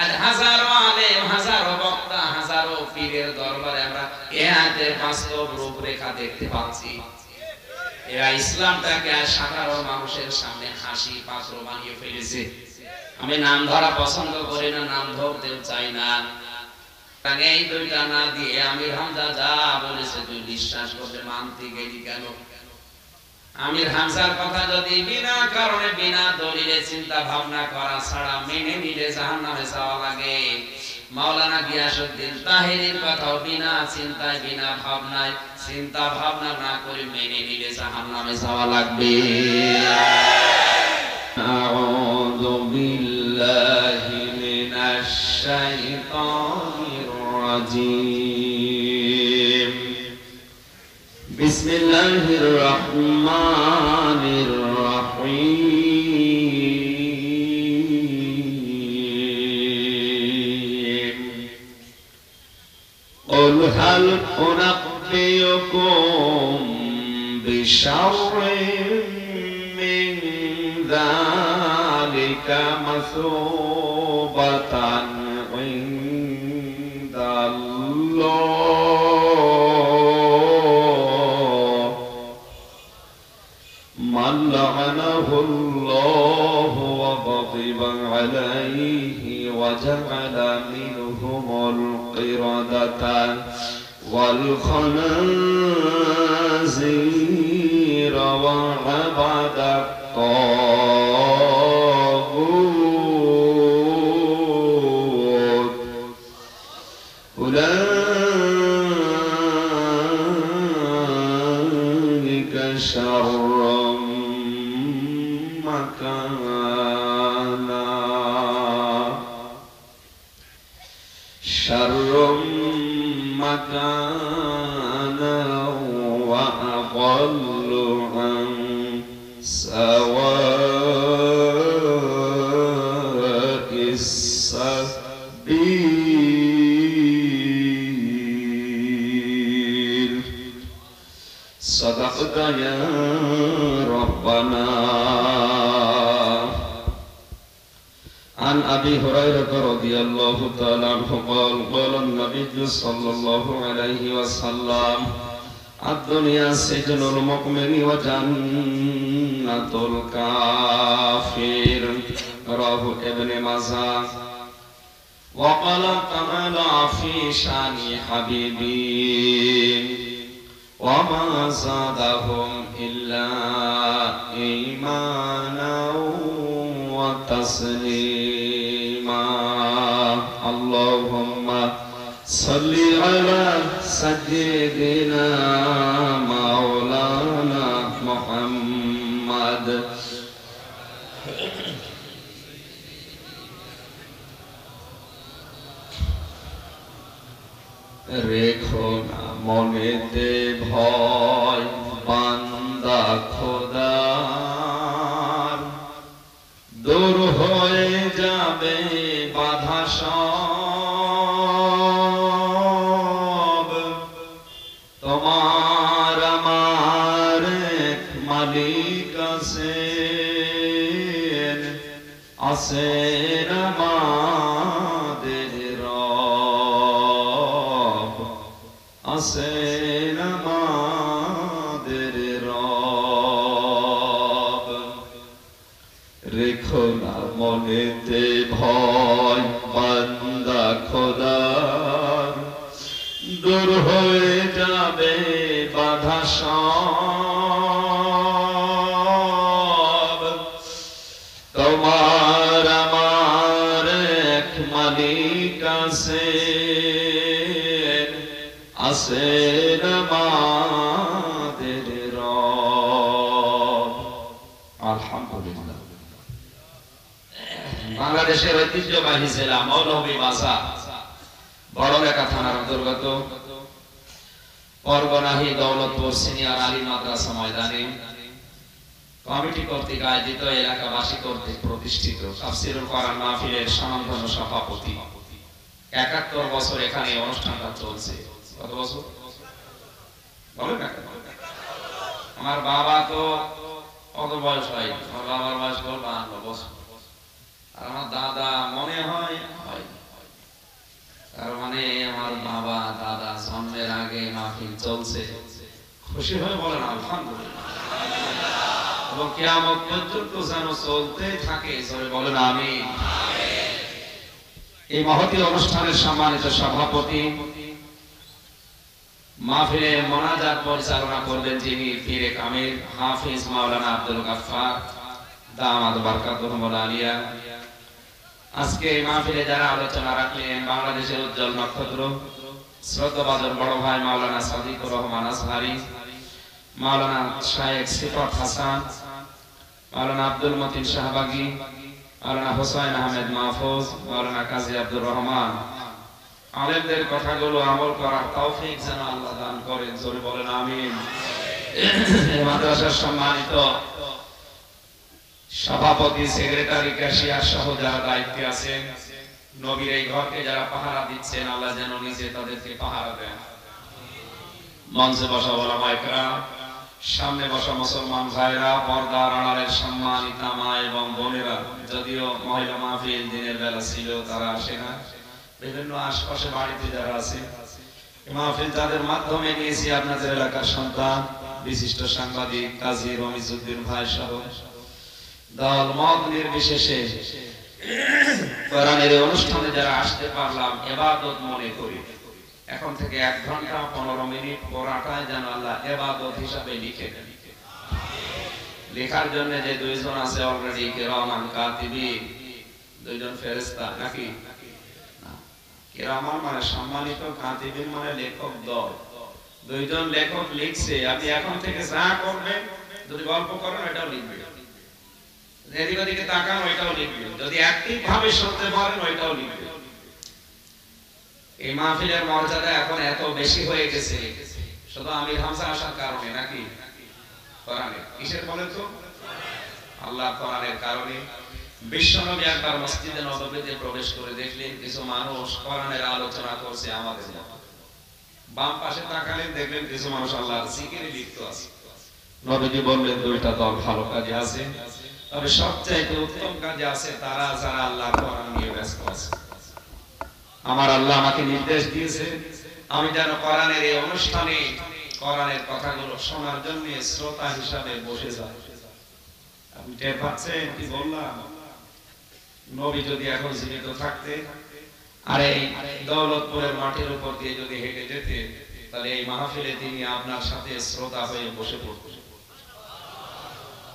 আজ হাজারো আলেম, হাজারো বক্তা, হাজারো পীরের দরবারে আমরা এ হাতের বাস্তব রূপরেখা দেখতে পাচ্ছি। এরা ইসলামটাকে সাধারণ মানুষের সামনে হাসি পাত্র বানিয়ে ফেলেছে। আমি নাম ধরা পছন্দ করি না, নাম ধরতেও চাই না। এই দুইটা না দিয়ে আমির হামজা যা বলেছে তুই বিশ্বাস করতে মানতে গেলি কেন? আমির হামজার কথা যদি বিনা কারণে বিনা দলিলে চিন্তা ভাবনা করা ছাড়া মেনে নিলে জাহান্নামে যাওয়া লাগে, মাওলানা গিয়াসউদ্দিন তাহেরির কথাও বিনা চিন্তায় বিনা ভাবনায় চিন্তা ভাবনা না করে মেনে নিলে জাহান্নামে যাওয়া লাগবে। আউযু বিল্লাহি মিনাশ শাইতানির রাজীম। বিসমিল্লাহির রহমানির রহিম। قل هل أنبئكم بشر من ذلك مثوبة عند الله من لعنه الله وغضب عليه وجعل منهم القردة والخنازير وعبد الطاغوت أولئك شر مكانا وأضل عن سواء السبيل. صدقت يا ربنا. عن أبي هريرة رضي الله تعالى عنه قال قال النبي صلى الله عليه وسلم الدنيا سجن المؤمن وجنة الكافر. رواه ابن ماجه. وقال تعالى في شان حبيبي وما زادهم إلا إيمانا وتسليما. اللهم صل على سيدنا مولانا محمد. রেখো না মনেতে ভয় বান্দা খোদার, দূর হয়ে যাবে বাধা সব। তোমার আমার এক মালিক আছেন, আছেন আমাদের রব, আছেন আমাদের রব। রেখো না মনেতে ভয় বান্দা খোদার, দূর হয়ে যাবে বাধা সব। তোমার আমার এক মালিক আছেন, আছেন আমাদের রব। আলহামদুলিল্লাহ। বাংলাদেশের ঐতিহ্যবাহী জেলা মৌলভীবাজার বড়লেখা থানার অন্তর্গত পরগনাহি দৌলতপুর সিনিয়র আলী মাদ্রাসা ময়দানে কমিটি কর্তৃক আয়োজিত এলাকাবাসী কর্তৃক প্রতিষ্ঠিত তাফসীরুল কোরআন মাহফিলের স্বনামধন্য সভাপতি। ৭১ বছর এখানে অনুষ্ঠানটা চলছে। কত বছর বলেন না? আমার বাবা তো কত বয়স হয়? আমার বাবার বয়স ৫২ বছর। আর আমার দাদা মনে হয় চলছে, খুশি হয়ে বলেন আলহামদুলিল্লাহ। এবং কিয়ামত পর্যন্ত যেন চলতেই থাকে, জোরে বলেন আমিন। এই মহতী অনুষ্ঠানের সম্মানিত সভাপতি, মাহফিলে মোনাজাত পরিচালনা করবেন যিনি পীরে কামিল হাফিজ মাওলানা আব্দুল গাফফার দামাত বারকাতুহুল আলিয়া। আজকে এই মাহফিলে যারা আলোচনা রাখলেন, বাংলাদেশের উজ্জ্বল নক্ষত্র শ্রদ্ধাভাজন বড় ভাই মাওলানা সাদিকুর রহমান আসহারি, মাওলানা শায়েখ সিফাত হাসান, মাওলানা আব্দুল মতিন শাহবাগী, মাওলানা হোসাইন আহমেদ মাহফুজ, মাওলানা কাজী আব্দুর রহমান, আলেমদের কথাগুলো আমল করার তৌফিক যেন আল্লাহ দান করেন, জোরে বলেন আমিন। এই মাদ্রাসার সম্মানিত সভাপতি, সেক্রেটারি, ক্যাশিয়ার সহ যারা দায়িত্বে আছেন, নবীর এই ঘরকে যারা পাহারা দিচ্ছেন, আল্লাহ যেন নিজে তাদেরকে পাহারা দেন। মঞ্চে বসা ওলামায়ে কেরাম, সামনে বসা মুসলমান ভাইরা, পর্দার আড়ালের সম্মানিতা মা এবং বোনেরা, যদিও মহিলা মাহফিল দিনের বেলা ছিল তারা আসে না, বিভিন্ন আশপাশে বাড়িতে যারা আছে, মাহফিল যাদের মাধ্যমে নিয়েছি আপনাদের এলাকার সন্তান, বিশিষ্ট সাংবাদিক কাজী রমিজউদ্দিন ভাই সহ দল মত নির্বিশেষে কোরআনের অনুষ্ঠানে যারা আসতে পারলাম ইবাদত মনে করি। এখন থেকে 1 ঘন্টা 15 মিনিট পড়াটাই যেন আল্লাহ ইবাদত হিসাবে লিখে দেন। লেখার জন্য যে 2 জন আছে অলরেডি, কিরামান কাতিবিন, 2 জন ফেরেশতা নাকি? কিরামান মানে সম্মানিত, কাতিবিন মানে লেখক দল। 2 জন লেখক লিখছে, আপনি এখন থেকে যা করবেন, যদি গল্প করেন ওইটাও লিখবেন, এদিক ওদিকে তাকান ওইটাও লিখবেন, যদি অ্যাক্টিভ ভাবে শুনতে পারেন ওইটাও লিখবেন। এই মাহফিলের মর্যাদা এখন এত বেশি হয়ে গেছে শুধু আমির হামজা আসার কারণে নাকি? কোরআনের কিসের বলেন তো? আল্লাহ কোরআনের কারণে। বিশ্বনবী একবার মসজিদে নববীতে প্রবেশ করে দেখলেন কিছু মানুষ কোরআনের আলোচনা করছে আমাদের মতো। বাম পাশে তাকালেন, দেখলেন কিছু মানুষ আল্লাহর জিকিরে লিপ্ত আছে। নবীজি বললেন 2টা দল ভালো কাজে আছে, তবে সবচাইতে উত্তম কাজে আছে তারা যারা আল্লাহর কোরআন নিয়ে ব্যস্ত আছে। আমার আল্লাহ আমাকে নির্দেশ দিয়েছে আমি যেন কোরআনের এই অনুষ্ঠানে কোরআনের কথাগুলো শোনার জন্য শ্রোতা হিসাবে বসে যাই। আপনি টের পাচ্ছেন কি বললাম? নবী যদি এখন জীবিত থাকতে আর এই দৌলতপুরের মাটির উপর দিয়ে যদি হেঁটে যেতে, তাহলে এই মাহফিলে তিনি আপনার সাথে শ্রোতা হয়ে বসে পড়তেন।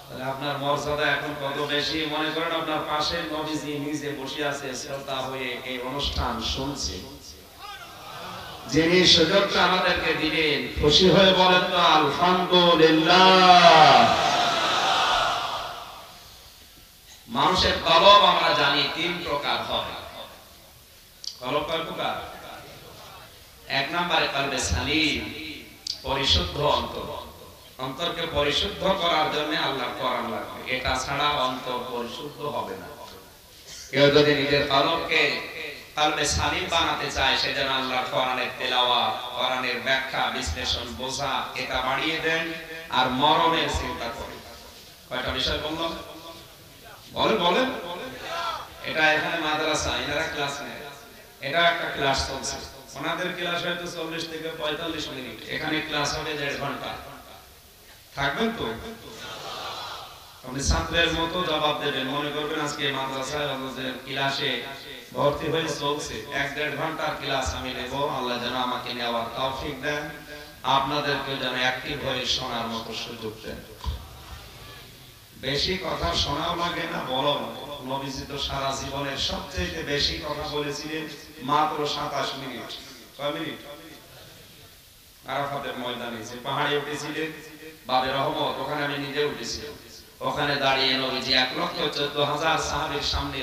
তাহলে আপনার মর্যাদা এখন কত বেশি। মনে করেন আপনার পাশে নবীজি নিজে বসে আছে, শ্রোতা হয়ে এই অনুষ্ঠান শুনছে। যিনি সুযোগটা আমাদেরকে দিলেন, খুশি হয়ে বলেন তো আলহামদুলিল্লাহ। মানুষের কলব আমরা জানি 3 প্রকার হয়। কলব কয় প্রকার? 1 নম্বরে কলবে সালিম, পরিশুদ্ধ অন্তর। অন্তরকে পরিশুদ্ধ করার জন্য আল্লাহর কোরআন লাগবে, এটা ছাড়া অন্তর পরিশুদ্ধ হবে না। কেউ যদি নিজের কলবকে কলবে সালিম বানাতে চায়, সে যেন আল্লাহর কোরআনের তেলাওয়াত, কোরআনের ব্যাখ্যা, বিশ্লেষণ, বোঝা এটা বাড়িয়ে দেন আর মরণের চিন্তা করে। কয়টা বিষয় বললাম? বলেন। এটা এখানে মাদ্রাসা, এনারা ক্লাস নেয়, এটা একটা ক্লাস চলছে। ওনাদের ক্লাস হয়তো 40 থেকে 45 মিনিট, এখানে ক্লাস হবে 1.5 ঘন্টা। থাকবেন তো? আপনি ছাত্রের মতো জবাব দেবেন। মনে করবেন আজকে মাদ্রাসায় আমাদের ক্লাসে ভর্তি হয়ে চলছে, 1-1.5 ঘন্টার ক্লাস আমি নেব। আল্লাহ যেন আমাকে নেওয়ার তৌফিক দেন, আপনাদেরকে যেন অ্যাক্টিভ হয়ে শোনার মতো সুযোগ দেন। বেশি কথা শোনাও লাগে না, বলো। নবীজি তো সারা জীবনের সবচেয়ে বেশি কথা বলেছিলেন মাত্র 27 মিনিট। কয় মিনিট? আরাফাতের ময়দানে যে পাহাড়ে উঠেছিলেন বাবে রহমত, ওখানে আমি নিজে উঠেছিলাম। ওখানে দাঁড়িয়ে নবীজি 1,14,000 সাহাবীর সামনে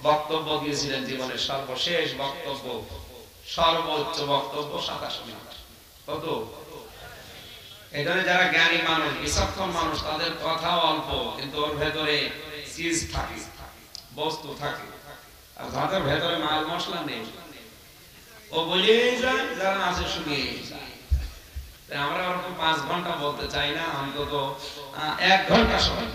বক্তব্য দিয়েছিলেন, জীবনের সর্বশেষ বক্তব্য, সর্বোচ্চ বক্তব্য 27 মিনিট। কত? এখানে যারা জ্ঞানী মানুষ, বিচক্ষণ মানুষ, তাদের কথা অল্প কিন্তু ওর ভেতরে চিজ থাকে, বস্তু থাকে। আর যাদের ভেতরে মাল মশলা নেই, ও বলেই যায়, যারা আছে শুনিয়ে যায়। আমরা ওরকম 5 ঘন্টা বলতে চাই না, অন্তত 1 ঘন্টা সময়।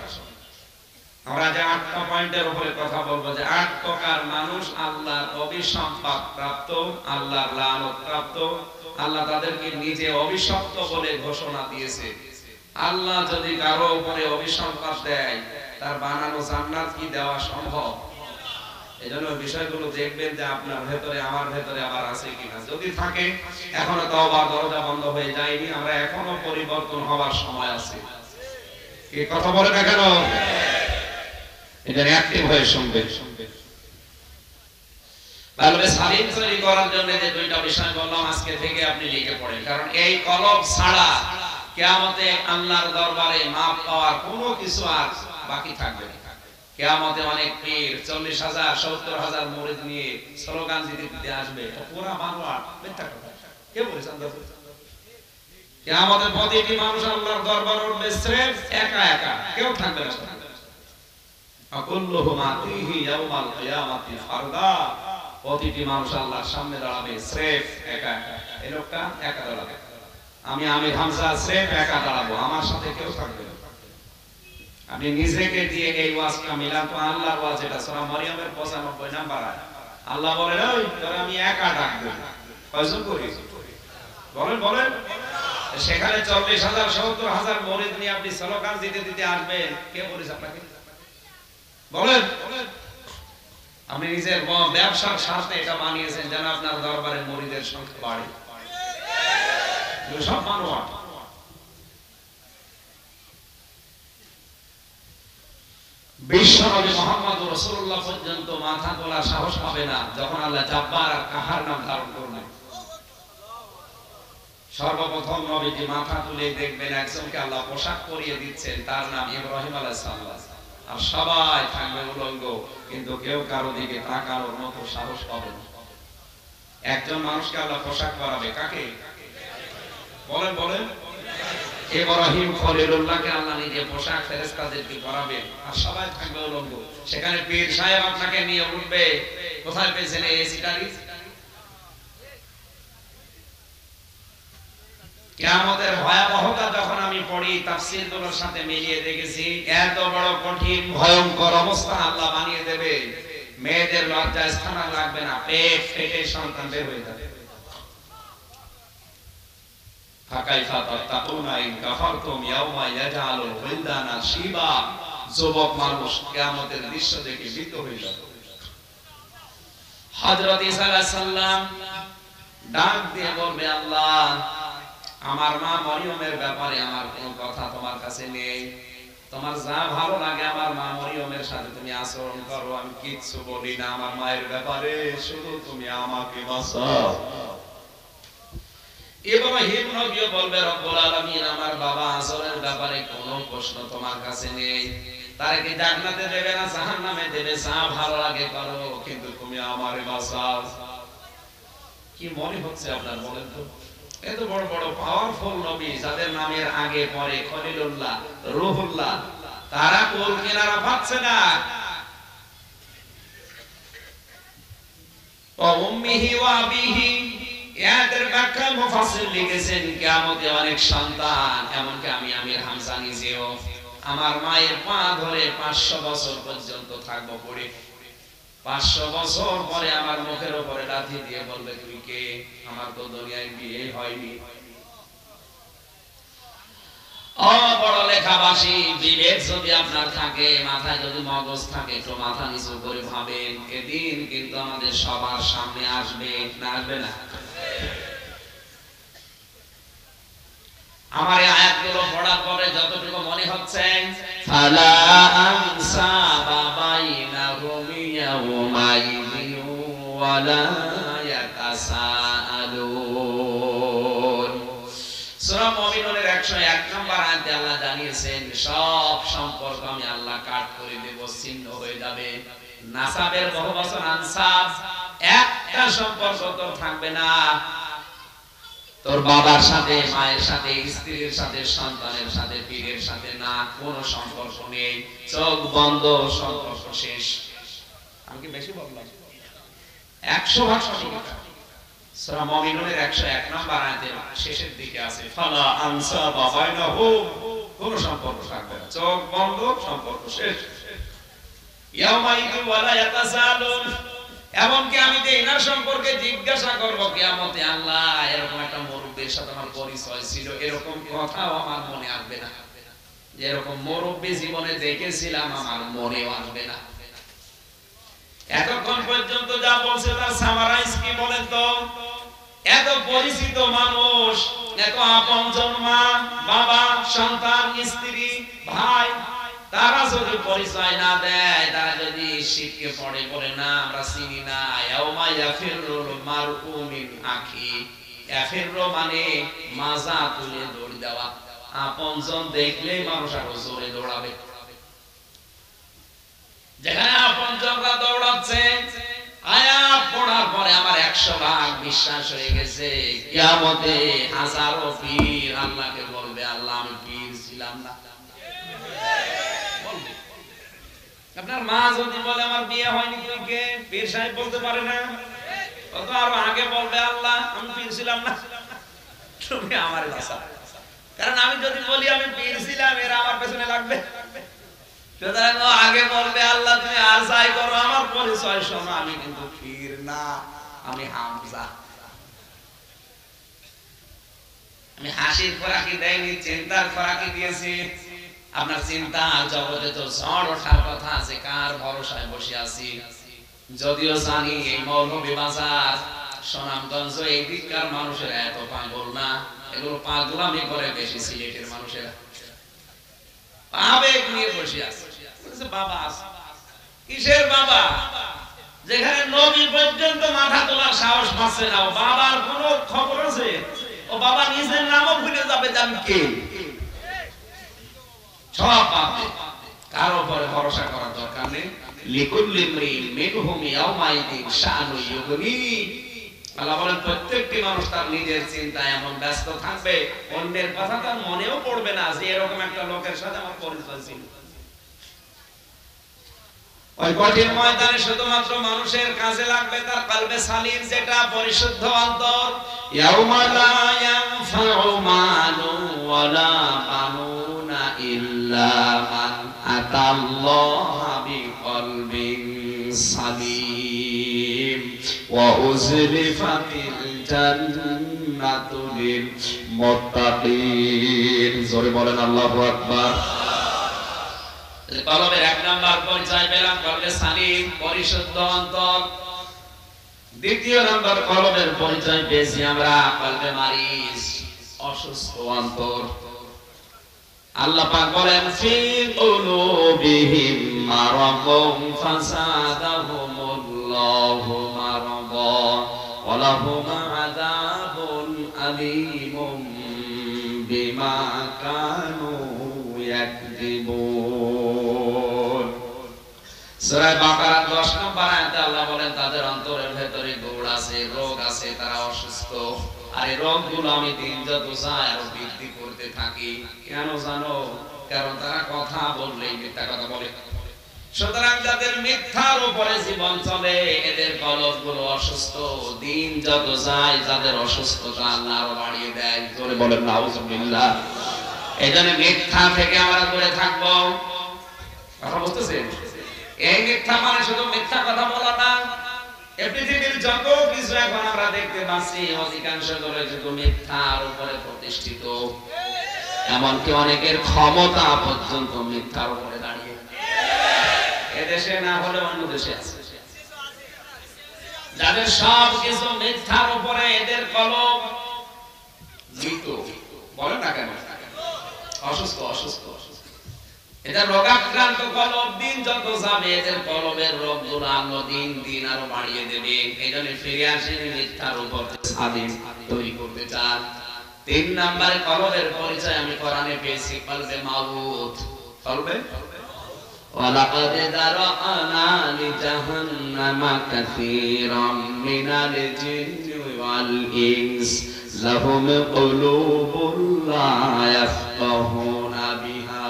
আমরা যে 8টা পয়েন্টের উপরে কথা বলবো, যে 8 প্রকার মানুষ আল্লাহর অভিসম্পাত প্রাপ্ত, আল্লাহর লানত প্রাপ্ত, আল্লাহ তাদেরকে নিজে অভিশপ্ত বলে ঘোষণা দিয়েছে। আল্লাহ যদি কারো উপরে অভিশাপ দেয়, তার বানানো জান্নাত কি দেওয়া সম্ভব? এজন্য বিষয়গুলো দেখবেন যে আপনার ভেতরে আমার ভেতরে আবার আছে কিনা। যদি থাকে, এখনো তওবার দরজা বন্ধ হয়ে যায়নি, আমরা এখনো পরিবর্তন হওয়ার সময় আছে। কি কথা বলে না কেন? এটা অ্যাক্টিভ হয়ে শুনবে। তাহলে সালিম তৈরি করার জন্য যে দুইটা বিষয় বললাম, আজকে থেকে আপনি লিখে পড়েন, কারণ এই কলব ছাড়া কিয়ামতে আল্লাহর দরবারে মাপ পাওয়ার কোনো কিছু আর বাকি থাকবে না। কিয়ামতে অনেক পীর 40,000 70,000 মুরিদ নিয়ে স্লোগান দিতে আসবে, এটা পুরা বাংলা মিথ্যা কথা। কে বলেছেন? কিয়ামতে প্রতিটি মানুষ আল্লাহর দরবারে উঠবে স্রেফ একা একা, কেউ থাকবে না। আকুল্লুহুম আতিহি ইয়াউমাল কিয়ামাতি ফারদা, প্রতিটি মানুষ আল্লাহর সামনে দাঁড়াবে স্রেফ একা একা। এই লোকটা একা দাঁড়াবে, আমি হামজা স্রেফ একা দাঁড়াবো, আমার সাথে কেউ থাকবে না। আপনি নিজেকে দিয়ে এই ওয়াজটা মিলান তো আল্লাহর ওয়াজ। এটা সূরা মারইয়ামের 95 নাম্বার আয়াত। আল্লাহ বলেন, ওই তোরা আমি একা ডাকবো, কয়জন করি বলেন বলেন। সেখানে 40,000 70,000 মুরিদ নিয়ে আপনি স্লোগান দিতে দিতে আসবেন, কে বলেছে আপনাকে? বলেন। আপনি নিজের ব্যবসার স্বার্থে এটা বানিয়েছেন যেন আপনার দরবারে মুরিদের সংখ্যা বাড়ে। সব মানোয়া। বিশ্বনবী মুহাম্মদ রাসূলুল্লাহ পর্যন্ত মাথা তোলার সাহস পাবে না যখন আল্লাহ জাব্বার আর কাহার নাম ধারণ করবেন। সর্বপ্রথম নবীজি মাথা তুলে দেখবেন একজনকে আল্লাহ পোশাক পরিয়ে দিচ্ছেন, তার নাম ইব্রাহিম আলাইহিস সালাম। আর সবাই থাকবে উলঙ্গ, কিন্তু কেউ কারো দিকে তাকানোর মতো সাহস পাবে না। একজন মানুষকে আল্লাহ পোশাক পরাবে, কাকে বলেন বলেন? ইব্রাহিম খলিলুল্লাহকে আল্লাহ নিজে পোশাক ফেরেশতাদেরকে পরাবেন, আর সবাই থাকবে উলঙ্গ। সেখানে পীর সাহেব আপনাকে নিয়ে উঠবে, কোথায় পেয়েছেন এই সিটারি? কিয়ামতের ভয়াবহতা যখন আমি পড়ি, তাফসীরগুলোর সাথে মিলিয়ে দেখেছি, এত বড় কঠিন ভয়ঙ্কর অবস্থা আল্লাহ বানিয়ে দেবে, মেয়েদের লজ্জায় স্থান লাগবে না, পেট ফেটে সন্তান বের হয়ে যাবে। ফাকাইফা তাত্তাকুনা ইন কাফারতুম ইয়াওমা ইয়াজআলুল ওয়িলদানা শিবা, যুবক মানুষ কিয়ামতের দৃশ্য দেখে ভীত হয়ে যাবে। হযরত ঈসা আলাইহিস সালাম ডাক দিয়ে বলবে, আল্লাহ, আমার মা মরিয়মের ব্যাপারে আমার কোনো কথা তোমার কাছে নেই, তোমার যা ভালো লাগে আমার মা মরিয়মের সাথে তুমি আচরণ করো, আমি কিচ্ছু বলি না আমার মায়ের ব্যাপারে, শুধু তুমি আমাকে বাঁচাও। ইব্রাহিম নবীও বলবে, রব্বুল আলামিন, আমার বাবা আজরের ব্যাপারে কোনো প্রশ্ন তোমার কাছে নেই, তারে কি জান্নাতে দেবে না জাহান্নামে দেবে, যা ভালো লাগে করো, কিন্তু তুমি আমারে বাঁচাও। কি মনে হচ্ছে আপনার বলেন তো? এত বড় বড় পাওয়ারফুল নবী যাদের নামের আগে পরে খলিলুল্লাহ, রূহুল্লাহ, তারা কোল কিনারা পাচ্ছে না। ওয়া উম্মিহি ওয়া আবিহি, এদের ব্যাখ্যা মুফাসসির লিখেছেন কিয়ামতে অনেক সন্তান, এমনকি আমি আমির হামজা নিজেও আমার মায়ের পা ধরে 500 বছর পর্যন্ত থাকবো পড়ে। 500 বছর পরে আমার মুখের উপরে লাথি দিয়ে বলবে, তুই কে? আমার তো দুনিয়ায় বিয়ে হয়নি। ও বড় লেখাবাসী, বিবেক যদি আপনার থাকে, মাথায় যদি মগজ থাকে, একটু মাথা নিচু করে ভাবেন, এদিন কিন্তু আমাদের সবার সামনে আসবে না, আসবে না? আমার এই আয়াতগুলো পড়ার পরে যতটুকু মনে হচ্ছে, ফালা আনসাবা বাইনাহুম ইয়াওমাইযিন ওয়ালা ইয়াতাসাআলুন। সূরা মুমিনুনের 101 নম্বর আয়াতে আল্লাহ জানিয়েছেন, সব সম্পর্ক আমি আল্লাহ কাট করে দেব, ছিন্ন হয়ে যাবে। নাসাবের বহুবচন আনসাব, একটা সম্পর্ক তো থাকবে না। তোর বাবার সাথে, মায়ের সাথে, স্ত্রীর সাথে, সন্তানের সাথে, পীরের সাথে না, কোনো সম্পর্ক নেই, চোখ বন্ধ, সম্পর্ক শেষ। আমি কি বেশি বললাম? 100% সঠিক। সূরা মুমিনুনের 101 নম্বর আয়াতের শেষের দিকে আছে, ফালা আনসাবা বাইনাহুম, কোনো সম্পর্ক থাকবে না, চোখ বন্ধ, সম্পর্ক শেষ। ইয়াউমাইযিন ওয়ালা ইয়াতাসালুন, এমনকি আমি যে এনার সম্পর্কে জিজ্ঞাসা করব কিয়ামতে, আল্লাহ এরকম একটা মুরব্বির সাথে আমার পরিচয় ছিল, এরকম কথাও আমার মনে আসবে না। যে এরকম মুরব্বি জীবনে দেখেছিলাম আমার মনেও আসবে না। এতক্ষণ পর্যন্ত যা বলছে তার সামারাইজ কি বলেন তো? এত পরিচিত মানুষ, এত আপনজন, মা বাবা সন্তান স্ত্রী ভাই, তারা যদি পরিচয় না দেয়, তারা যদি শিখকে পড়ে বলে না আমরা চিনি না, ইয়াউমা ইয়াফিরুল মারউ মিন আখি, ইয়াফিরু মানে মাজা তুলে দৌড় দেওয়া। আপনজন দেখলেই মানুষ আরো জোরে দৌড়াবে। যেখানে আপনজনরা দৌড়াচ্ছে, আয়াত পড়ার পরে আমার 100 ভাগ বিশ্বাস হয়ে গেছে, কিয়ামতে হাজারো পীর আল্লাহকে বলবে আল্লাহ আমি পীর ছিলাম না। আপনার মা যদি বলে আমার বিয়ে হয়নি, তুই কে? পীর সাহেব বলতে পারে না? কত আরো আগে বলবে আল্লাহ আমি পীর ছিলাম না, তুমি আমার বাসা। কারণ আমি যদি বলি আমি পীর ছিলাম, এরা আমার পেছনে লাগবে। সুতরাং আগে বলবে আল্লাহ তুমি আর যাই করো, আমার পরিচয় শোনো, আমি কিন্তু পীর না, আমি হামজা। আমি হাসির খোরাকি দেয়নি, চিন্তার খোরাকি দিয়েছি। আপনার চিন্তা জগতে তো ঝড় ওঠার কথা আছে, কার ভরসায় বসে আছি? যদিও জানি এই মৌলভী বাজার সুনামগঞ্জ এই দিককার মানুষেরা এত পাগল না, এগুলো পাগলামি করে বেশি সিলেটের মানুষেরা। আবেগ নিয়ে বসে আছে, বাবা আছে। কিসের বাবা? যেখানে নবী পর্যন্ত মাথা তোলার সাহস পাচ্ছে না, ও বাবার কোন খবর আছে? ও বাবা নিজের নামও ভুলে যাবে যে আমি কে। সব পাবে, কারো উপরে ভরসা করার দরকার নেই। লিকুল্লি ইমরিন মিনহুম ইয়াউমাইদিন শানু ইউগনি। আল্লাহ বলেন প্রত্যেকটি মানুষ তার নিজের চিন্তায় এমন ব্যস্ত থাকবে, অন্যের কথা তার মনেও পড়বে না যে এরকম একটা লোকের সাথে আমার পরিচয় ছিল। ওই কঠিন ময়দানে শুধুমাত্র মানুষের কাজে লাগবে তার কলবে সালিম, যেটা পরিশুদ্ধ অন্তর। ইয়াউমা লা ইয়ানফাউ মালু ওয়ালা বানুনা ইল্লা মান আতাল্লাহা বিকলবিন সালিম ওয়া উজলিফাতিল জান্নাতু লিল মুত্তাকিন। জোরে বলেন আল্লাহু আকবার। কলবের 1 নাম্বার পরিচয় পেলাম, কলবে সালিম, পরিশুদ্ধ অন্তর। দ্বিতীয় নাম্বার কলবের পরিচয় পেয়েছি আমরা, কলবে মারিজ, অসুস্থ অন্তর। আল্লাহ পাক বলেন ফি কুলুবিহিম মারাদুন ফাসাদাহুমুল্লাহু মারাদা ওয়া লাহুম আযাবুন আলীমুম বিমা কানু ইয়াকযিবুন। সূরা বাকারা 10 নম্বর আয়াতে আল্লাহ বলেন তাদের অন্তরের ভেতরে গোড় আছে, রোগ আছে, তারা অসুস্থ। আর এই রোগগুলো আমি দিন যত যায় আরো বৃদ্ধি করতে থাকি। কেন জানো? কারণ তারা কথা বললেই মিথ্যা কথা বলে। সুতরাং যাদের মিথ্যার উপরে জীবন চলে, এদের কলবগুলো অসুস্থ। দিন যত যায় যাদের অসুস্থতা আল্লাহ আরো বাড়িয়ে দেয়। জোরে বলেন নাউজুবিল্লাহ। এইজন্য মিথ্যা থেকে আমরা দূরে থাকবো। কথা বুঝতেছেন? এই মিথ্যা মানে শুধু মিথ্যা কথা বলা না। এই পৃথিবীর যত কিছু এখন আমরা দেখতে পাচ্ছি, অধিকাংশ করে শুধু মিথ্যার উপরে প্রতিষ্ঠিত। এমনকি অনেকের ক্ষমতা পর্যন্ত মিথ্যার উপরে দাঁড়িয়ে। এদেশে না হলে অন্য দেশে আছে যাদের সব কিছু মিথ্যার উপরে, এদের কলব মৃত। বলে না কেন? অসুস্থ অসুস্থ এটা রোগাক্রান্ত কলব। দিন যত যাবে এদের কলবের রোগগুলো আল্লাহ দিন দিন আরো বাড়িয়ে দেবে। এই জন্য ফিরে আসেন মিথ্যার উপর স্বাধীন তৈরি করতে চান। 3 নম্বরে কলবের পরিচয় আমি কোরআনে পেয়েছি, কলবে মাউত। কলবে ওয়ালাকাদ দারানা লিজাহান্নামা কাসীরাম মিনাল জিন্নি ওয়াল ইনস লাহুম কুলুবুন লা ইয়াফকাহুনা বিহা।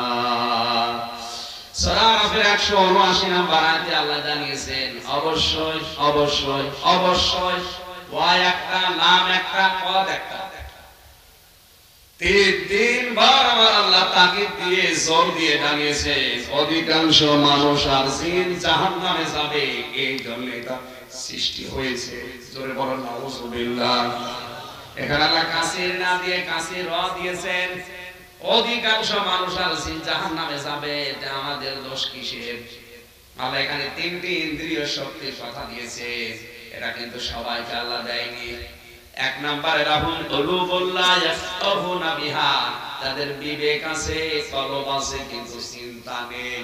সূরা আরাফের 179 নম্বর আয়াতে আল্লাহ জানিয়েছেন অবশ্যই অবশ্যই অবশ্যই, ওয়া একটা, নাম একটা, পদ একটা। 3 বার আমার আল্লাহ তাকিদ দিয়ে জোর দিয়ে জানিয়েছেন অধিকাংশ মানুষ আর জিন জাহান্নামে যাবে। এই জন্য এটা সৃষ্টি হয়েছে। জোরে বলেন নাউজুবিল্লাহ। এখানে আল্লাহ কাসির না দিয়ে কাসির র দিয়েছেন। অধিকাংশ মানুষ আর জাহান্নামে যাবে, এটা আমাদের দোষ কিসের? আল্লাহ এখানে তিনটি ইন্দ্রিয় শক্তির কথা দিয়েছে, এটা কিন্তু সবাইকে আল্লাহ দেয়নি। এক নম্বরে রাহুল কুলুবুল্লাহ ইয়াফকাহুনা বিহা, তাদের বিবেক আছে, কলব আছে, কিন্তু চিন্তা নেই।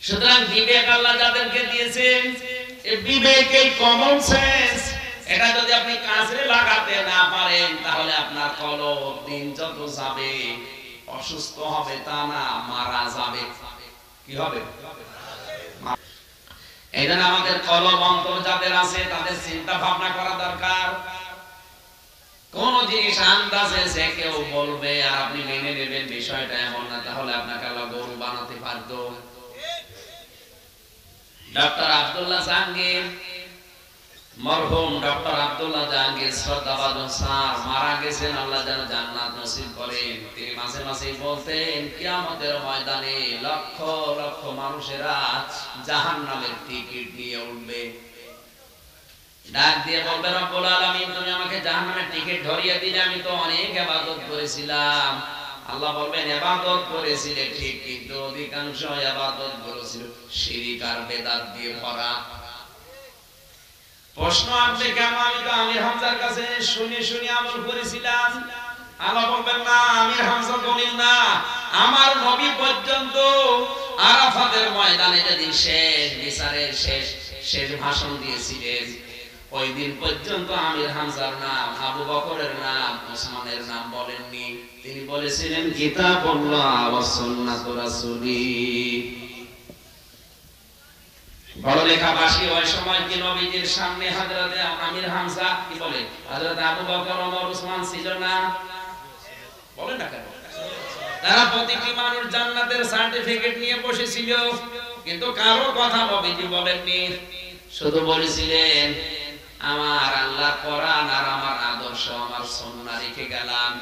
সুতরাং বিবেক আল্লাহ যাদেরকে দিয়েছেন, এই বিবেক, এই কমন সেন্স, এটা যদি আপনি কাজে লাগাতে না পারেন, তাহলে আপনার কলব দিন যত যাবে অসুস্থ হবে তা না, মারা যাবে। কি হবে? এই জন্য আমাদের কলব অন্তর যাদের আছে তাদের চিন্তা ভাবনা করা দরকার। কোন জিনিস আন্দাজে যে কেউ বলবে আর আপনি মেনে নেবেন, বিষয়টা এমন না, তাহলে আপনাকে আল্লাহ গরু বানাতে পারত। ডক্টর আব্দুল্লাহ জাহাঙ্গীর, মরহুম ডক্টর আব্দুল্লাহ জাহাঙ্গীর শ্রদ্ধাভাজন স্যার মারা গেছেন, আল্লাহ যেন জান্নাত নসিব করেন। তিনি মাঝে মাঝে বলতেন, কিয়ামতের ময়দানে লক্ষ লক্ষ মানুষেরা জাহান্নামের টিকিট নিয়ে উঠবে, ডাক দিয়ে বলবে, রব্বুল আলামিন তুমি আমাকে জাহান্নামের টিকিট ধরিয়ে দিলে, আমি তো অনেক ইবাদত করেছিলাম। আল্লাহ বলবেন, ইবাদত করেছিলে ঠিক, কিন্তু অধিকাংশ ইবাদত করেছিল শিরক আর বেদাত দিয়ে ভরা। প্রশ্ন আসবে, কেন? আমি তো আমির হামজার কাছে শুনে শুনে আমল করেছিলাম। আল্লাহ বলবেন, না, আমির হামজা দলিল না, আমার নবী পর্যন্ত আরাফাতের ময়দানে যেদিন শেষ বিচারের শেষ ভাষণ দিয়েছিলেন, ওই দিন পর্যন্ত আমির হামজার নাম, আবু বকরের নাম, ওসমানের নাম বলেননি। তিনি বলেছিলেন কিতাবুল্লাহ ওয়া সুন্নাতু রাসূলি। বড় লেখাবাসী ওই সময় কি নবীজির সামনে হযরতে আমির হামজা কি বলে, হযরত আবু বকর, ওমর, ওসমান ছিল না? বলেন না কেন? তারা প্রতিটি মানুষ জান্নাতের সার্টিফিকেট নিয়ে বসেছিল, কিন্তু কারো কথা নবীজি বলেননি। শুধু বলেছিলেন, আমার আল্লাহর কোরআন আর আমার আদর্শ, আমার সুন্নাহ রেখে গেলাম।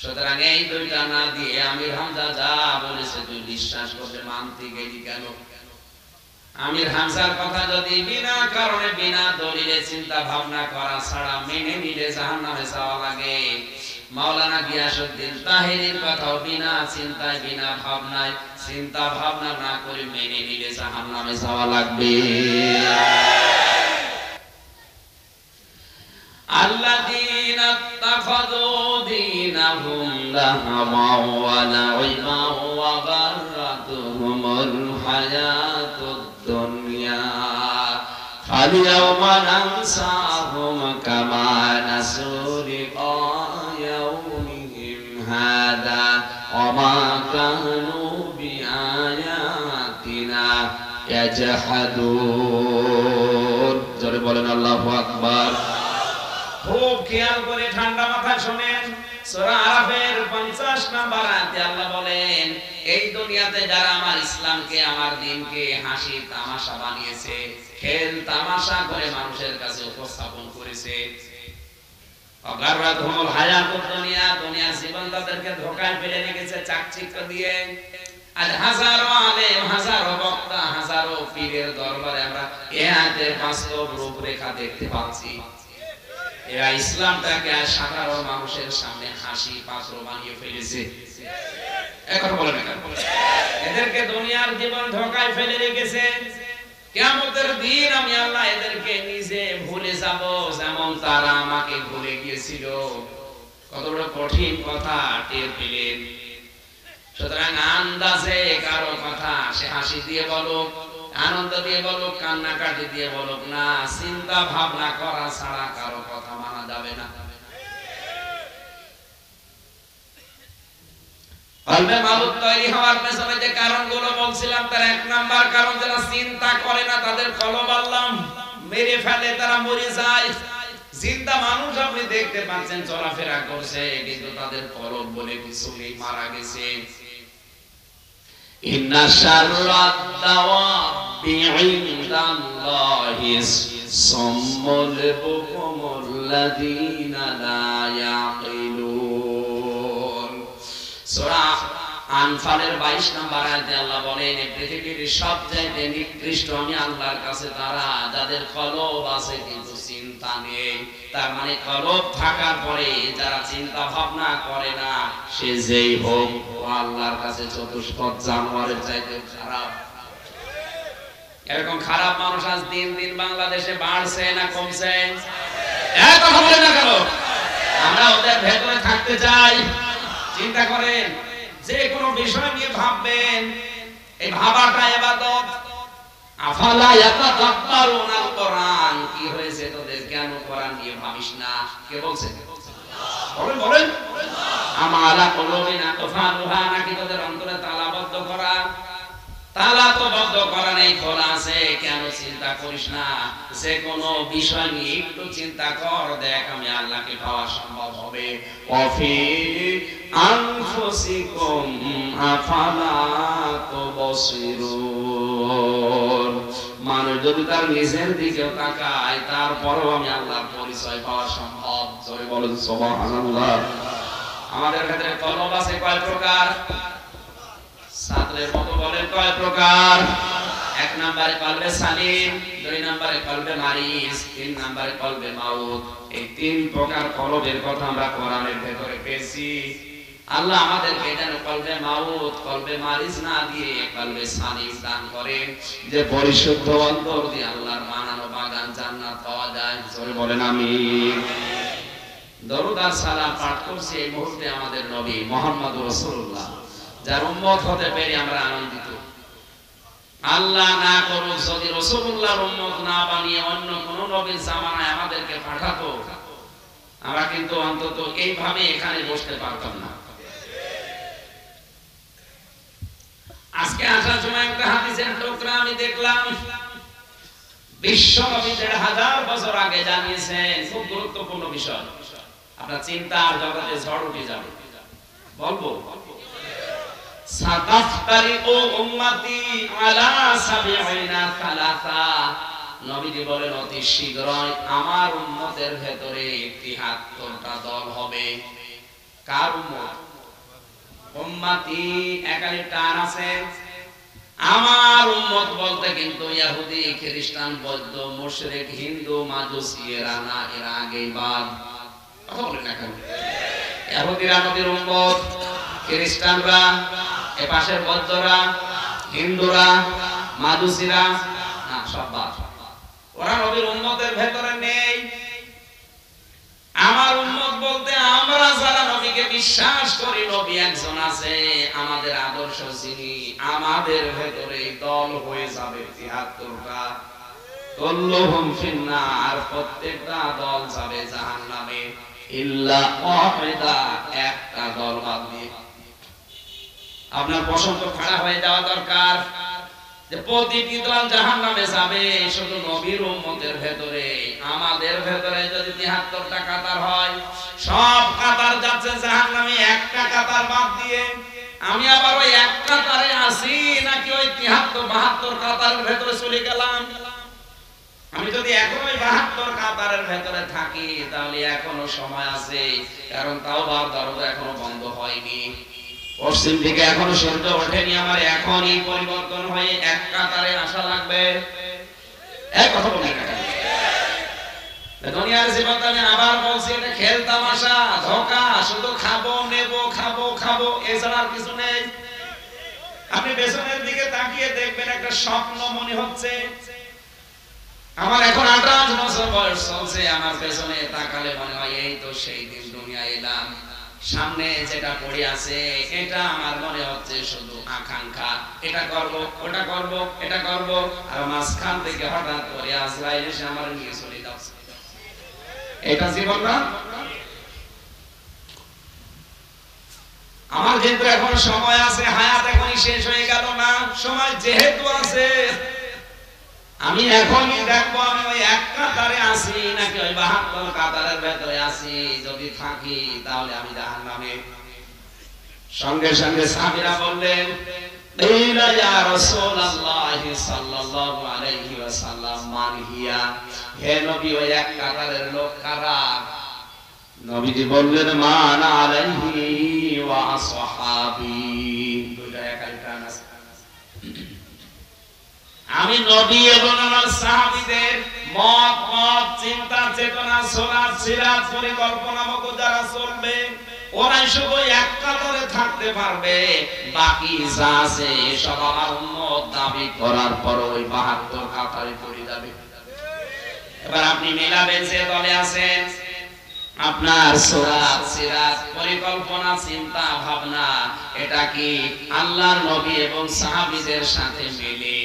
সুতরাং এই দুইটা না দিয়ে আমির হামজা যা বলেছে তুই বিশ্বাস করতে মানতে গেলি কেন? আমির হামজার কথা যদি বিনা কারণে বিনা দলিলে চিন্তা ভাবনা করা ছাড়া মেনে নিলে জাহান্নামে যাওয়া লাগে, মাওলানা গিয়াসউদ্দিন তাহেরীর কথাও বিনা চিন্তায় বিনা ভাবনায় চিন্তা ভাবনা না করে মেনে নিলে জাহান্নামে যাওয়া লাগবে। আল্লাযীনা ইত্তাখাযু দীনাহুম লাহওয়ান ওয়া লা'iবান ওয়া গাররাতুহুমুল হায়াতুদ দুনিয়া ফাল-ইয়াওমা নানসাহুম কামা নাসু লিকা ইয়াউমিহিম হাযা ওয়া মা কানু বিআয়াতিনা ইয়াজহাদুন। জোরে বলেন আল্লাহু আকবার। খুব খেয়াল করে ঠান্ডা মাথায় শুনেন, সূরা আরাফের 50 নম্বর আয়াতে আল্লাহ বলেন, এই দুনিয়াতে যারা আমার ইসলামকে, আমার দ্বীনকে হাসি তামাশা বানিয়েছে, খেল তামাশা করে মানুষের কাছে উপস্থাপন করেছে, অগাররাতুহুমুল হায়াতুদ দুনিয়া, দুনিয়ার জীবন তাদেরকে ধোঁকায় ফেলে রেখেছে চাকচিক্য দিয়ে। আজ হাজারো আলেম, হাজারো বক্তা, হাজারো পীরের দরবারে আমরা এই আয়াতের বাস্তব রূপরেখা দেখতে পাচ্ছি। এরা ইসলামটাকে সাধারণ মানুষের সামনে হাসি পাত্র বানিয়ে ফেলেছে। এখন বলেন, এদেরকে দুনিয়ার জীবন ধোঁকায় ফেলে রেখেছে। কিয়ামতের দিন আমি আল্লাহ এদেরকে নিজে ভুলে যাব, যেমন তারা আমাকে ভুলে গিয়েছিল। কত বড় কঠিন কথা টের পেলেন। সুতরাং আন্দাজে কারো কথা সে হাসি দিয়ে বলুক, আনন্দ দিয়ে বলুক, কান্নাকাটি দিয়ে বলুক না, চিন্তা ভাবনা করা ছাড়া কারো কথা মানা যাবে না। কলবে মাবুদ তৈরি হওয়ার পেছনে যে কারণগুলো বলছিলাম, তার এক নাম্বার কারণ, যারা চিন্তা করে না তাদের কলব আল্লাহ মেরে ফেলে, তারা মরে যায়। জিন্দা মানুষ আপনি দেখতে পাচ্ছেন চলাফেরা করছে, কিন্তু তাদের কলব বলে কিছু নেই, মারা গেছে। ইন্না শাররাদ দাওয়াবি ইনদাল্লাহিস সাম্মুল বুকুমুল লাযীনা লা ইয়াকিলুন। সূরা আনফালের 22 নম্বর আয়াতে আল্লাহ বলেন পৃথিবীর সবচেয়ে নিকৃষ্ট আমি আল্লাহর কাছে তারা যাদের কলব আছে কিন্তু চিন্তা নেই। তার মানে কলব থাকার পরে যারা চিন্তা ভাবনা করে না সে যেই হোক আল্লাহর কাছে চতুষ্পদ জানোয়ারের চাইতে খারাপ। এরকম খারাপ মানুষ আজ দিন দিন বাংলাদেশে বাড়ছে না কমছে? এত কথা বলেন না কেন? আমরা ওদের ভেতরে থাকতে চাই। চিন্তা করেন, যে কোনো বিষয় নিয়ে ভাববেন, এই ভাবাটা ইবাদত। আফালা ইয়াতাদাব্বারুনাল কোরআন, কি হয়েছে তোদের কেন কোরআন নিয়ে ভাবিস না? কে বলছে? বলেন বলেন। আমালা কুলুবিনা তুফালুহা, নাকি তোদের অন্তরে তালাবদ্ধ করা? তালা তো বদ্ধ করা নেই, খোলা আছে। কেন চিন্তা করিস না? যে কোনো বিষয় নিয়ে একটু চিন্তা কর, দেখ আমি আল্লাহকে পাওয়া সম্ভব হবে। অফি আনফুসিকুম আফালা তুবসিরুন, মানুষ যদি তার নিজের দিকে তাকায় তারপরেও আমি আল্লাহর পরিচয় পাওয়া সম্ভব। জোরে বলেন সুবহানাল্লাহ। আমাদের ক্ষেত্রে কলব আছে কয় প্রকার? ছাত্রের মতো বলেন কয় প্রকার? 1 নম্বরে কলবে সালিম, 2 নম্বরে কলবে মারিজ, 3 নম্বরে কলবে মাউত। এই 3 প্রকার কলবের কথা আমরা কোরআনের ভেতরে পেয়েছি। আল্লাহ আমাদেরকে যেন কলবে মাউত কলবে মারিজ না দিয়ে কলবে সালিম দান করেন, যে পরিশুদ্ধ অন্তর দিয়ে আল্লাহর বানানো বাগান জান্নাত পাওয়া যায়। জোরে বলেন আমিন। দরুদ আর সালাম পাঠ করছি এই মুহূর্তে আমাদের নবী মুহাম্মদুর রাসূলুল্লাহ, যার উম্মত হতে পেরে আমরা আনন্দিত। আল্লাহ না করুক যদি রাসূলুল্লাহর উম্মত না বানিয়ে অন্য কোন নবীর জামানায় আমাদেরকে পাঠাতো, আমরা কিন্তু অন্তত এইভাবে এখানে বসতে পারতাম না। আজকে আসার সময় একটা হাদিসের টুকরা আমি দেখলাম, বিশ্ব নবী ১৫০০ বছর আগে জানিয়েছেন, খুব গুরুত্বপূর্ণ বিষয়। আপনার চিন্তার জগতে ঝড় উঠে যাবে। বলবো সাতাফতারিকু উম্মতি আলা ৭০ নবীজি বলেন অতি শীঘ্রই আমার উম্মতের ভেতরে ৭৩টা দল হবে। কার উম্মত? উম্মতি একালি টান আছে। আমার উম্মত বলতে কিন্তু ইহুদি, খ্রিস্টান, বৌদ্ধ, মুশরিক, হিন্দু, মাজুসি এরা না, এরা আগেই বাদ। কথা বলেন না কেন? ইহুদিরা নবীর উম্মত, খ্রিস্টানরা, এ পাশের বৌদ্ধরা, হিন্দুরা, মাজুসিরা না, সব বাদ। ওরা নবীর উম্মতের ভেতরে নেই। আমার উম্মত বলতে আমরা যারা নবীকে বিশ্বাস করি, নবী একজন আছে, আমাদের আদর্শ যিনি, আমাদের ভেতরে দল হয়ে যাবে ৭৩টা। কুল্লুহুম ফিন্নার, প্রত্যেকটা দল যাবে জাহান্নামে, ইল্লা ওয়াহিদা, একটা দল বাদ দিয়ে। আপনার পছন্দ খাড়া হয়ে যাওয়া দরকার যে প্রতিটি দল জাহান্নামে যাবে, শুধু নবীর উম্মতের ভেতরে, আমাদের ভেতরে যদি ৭৩টা কাতার হয়, সব কাতার যাচ্ছে জাহান্নামে, একটা কাতার বাদ দিয়ে। আমি আবার ওই এক কাতারে আছি নাকি ওই ৭৩-৭২ কাতারের ভেতরে চলে গেলাম? আমি যদি এখন ওই ৭২ কাতারের ভেতরে থাকি তাহলে এখনো সময় আছে, কারণ তাওবার দরজা এখনো বন্ধ হয়নি। পশ্চিম দিকে এখনো সূর্য ওঠেনি, আমার এখনই পরিবর্তন হয়ে এক কাতারে আসা লাগবে। এক কথা বলি না কেন? দুনিয়ার জীবন আমি আবার বলছি, এটা খেল তামাশা, ধোঁকা, শুধু খাবো নেবো খাবো খাবো, এছাড়া আর কিছু নেই। আপনি পেছনের দিকে তাকিয়ে দেখবেন একটা স্বপ্ন মনে হচ্ছে। আমার এখন ২৮ বছর বয়স চলছে, আমার পেছনে তাকালে মনে হয় এই তো সেই দিন দুনিয়ায় এলাম। সামনে যেটা পড়ে আছে এটা আমার মনে হচ্ছে শুধু আকাঙ্ক্ষা, এটা করব ওটা করব এটা করব, আর মাঝখান থেকে হঠাৎ করে আজরাইল এসে আমার নিয়ে চলে যাচ্ছে। এটা জীবন না? আমার কিন্তু এখন সময় আছে, হায়াত এখনই শেষ হয়ে গেল না। সময় যেহেতু আছে, আমি এখনই দেখবো আমি ওই এক কাতারে আছি নাকি ওই ৭২ কাতারের ভেতরে আছি। যদি থাকি তাহলে আমি জাহান্নামে। সঙ্গে সঙ্গে সাহাবীরা বললেন, ইয়া রাসূলুল্লাহ সাল্লাল্লাহু আলাইহি ওয়াসাল্লাম, মান হিয়া, হে নবী ওই এক কাতারের লোক কারা? নবীজি বললেন, মান আলাইহি ওয়া আসহাবি। দুইটা একাই টান আছে। আমি নবী এবং আমার সাহাবীদের মত চিন্তা চেতনা সুন্নাত সিরাত পরিকল্পনা মতো যারা চলবে ওরাই শুধু এক কাতারে থাকতে পারবে, বাকি যা আছে সব আমার উম্মত দাবি করার পর ওই 72 কাতারে পড়ে যাবে। এবার আপনি মিলাবেন যে দলে আছেন, আপনার সুন্নাত সিরাত পরিকল্পনা চিন্তা ভাবনা এটা কি আল্লাহর নবী এবং সাহাবীদের সাথে মিলে?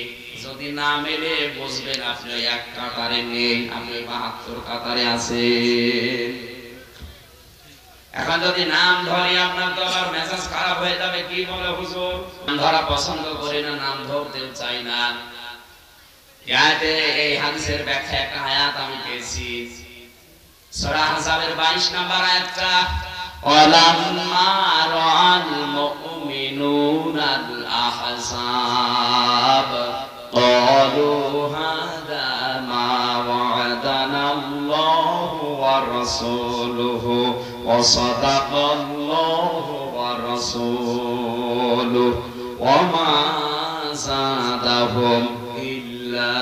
যদি না মেলে বুঝবেন আপনি ওই এক কাতারে নেই, আপনি 72 কাতারে আছেন। এখন যদি নাম ধরি আপনার তো আবার মেজাজ খারাপ হয়ে যাবে, কি বলে হুজুর নাম ধরা পছন্দ করি না, নাম ধরতেও চাই না। এই হাদিসের ব্যাখ্যা একটা আয়াত আমি পেয়েছি সূরা আহজাবের 22 নম্বর আয়াতটা, ওয়ালাম্মা রাআল মুমিনুনাল আহজাব ক্বালু হাদা মা ওয়া'দানাল্লাহু ওয়া রাসূলুহু ওয়া সাদাকাল্লাহু ওয়া রাসূলুহু ওয়া মা যাদাহুম ইল্লা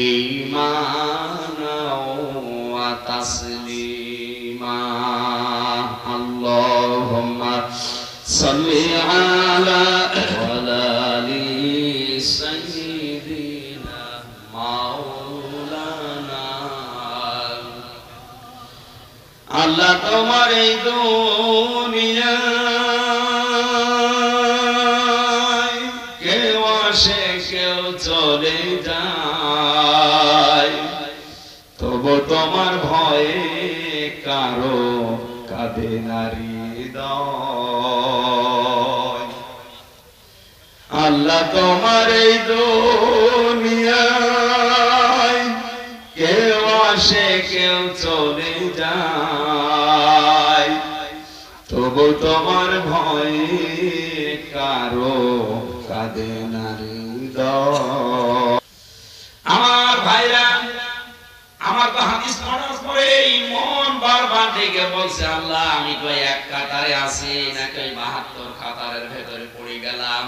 ঈমানাও ওয়া তাসলিমা। আল্লাহুম্মা সাল্লি আলা ওয়ালালি সাইয়্যিদিনা মাওলানা। আল্লাহ তোমার এই দুনিয়ায় কেউ আসে কেউ চলে যায়, তবু তোমার ভয়ে কারো কাঁদে না হৃদয়। আল্লাহ তোমার এই দুনিয়ায় কেউ আসে কেউ চলে যায়, তবু তোমার ভয়ে কারো কাঁদে না হৃদয়। আমার ভাইরা, আমার তো হাদিস পড়ার পরে মন বারবার ডেকে বলছে, আল্লাহ আমি তো এক কাতারে আছি নাকি 72 কাতারের ভেতরে পড়ে গেলাম।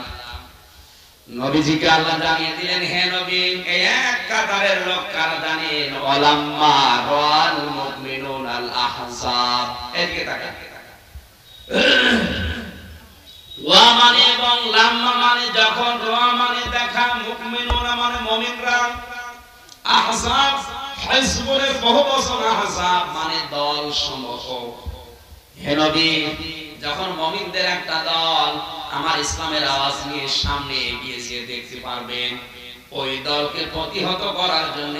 নবীজিকে আল্লাহ জানিয়ে দিলেন, হে নবী এই এক কাতারের লোক কারা জানেন? ওয়ালাম্মা রাআল মুমিনুনাল আহজাব। এদিকে তাকান। ওয়া মানে এবং লাম্মা মানে যখন, রা মানে দেখা, মুমিনুনা মানে মুমিনরা, আহজাব হিজবের বহুবচন, আহজাব মানে দল সমূহ। হে নবী যখন মুমিনদের একটা দল আমার ইসলামের আওয়াজ নিয়ে সামনে এগিয়ে যেয়ে দেখতে পারবেন, ওই দলকে প্রতিহত করার জন্য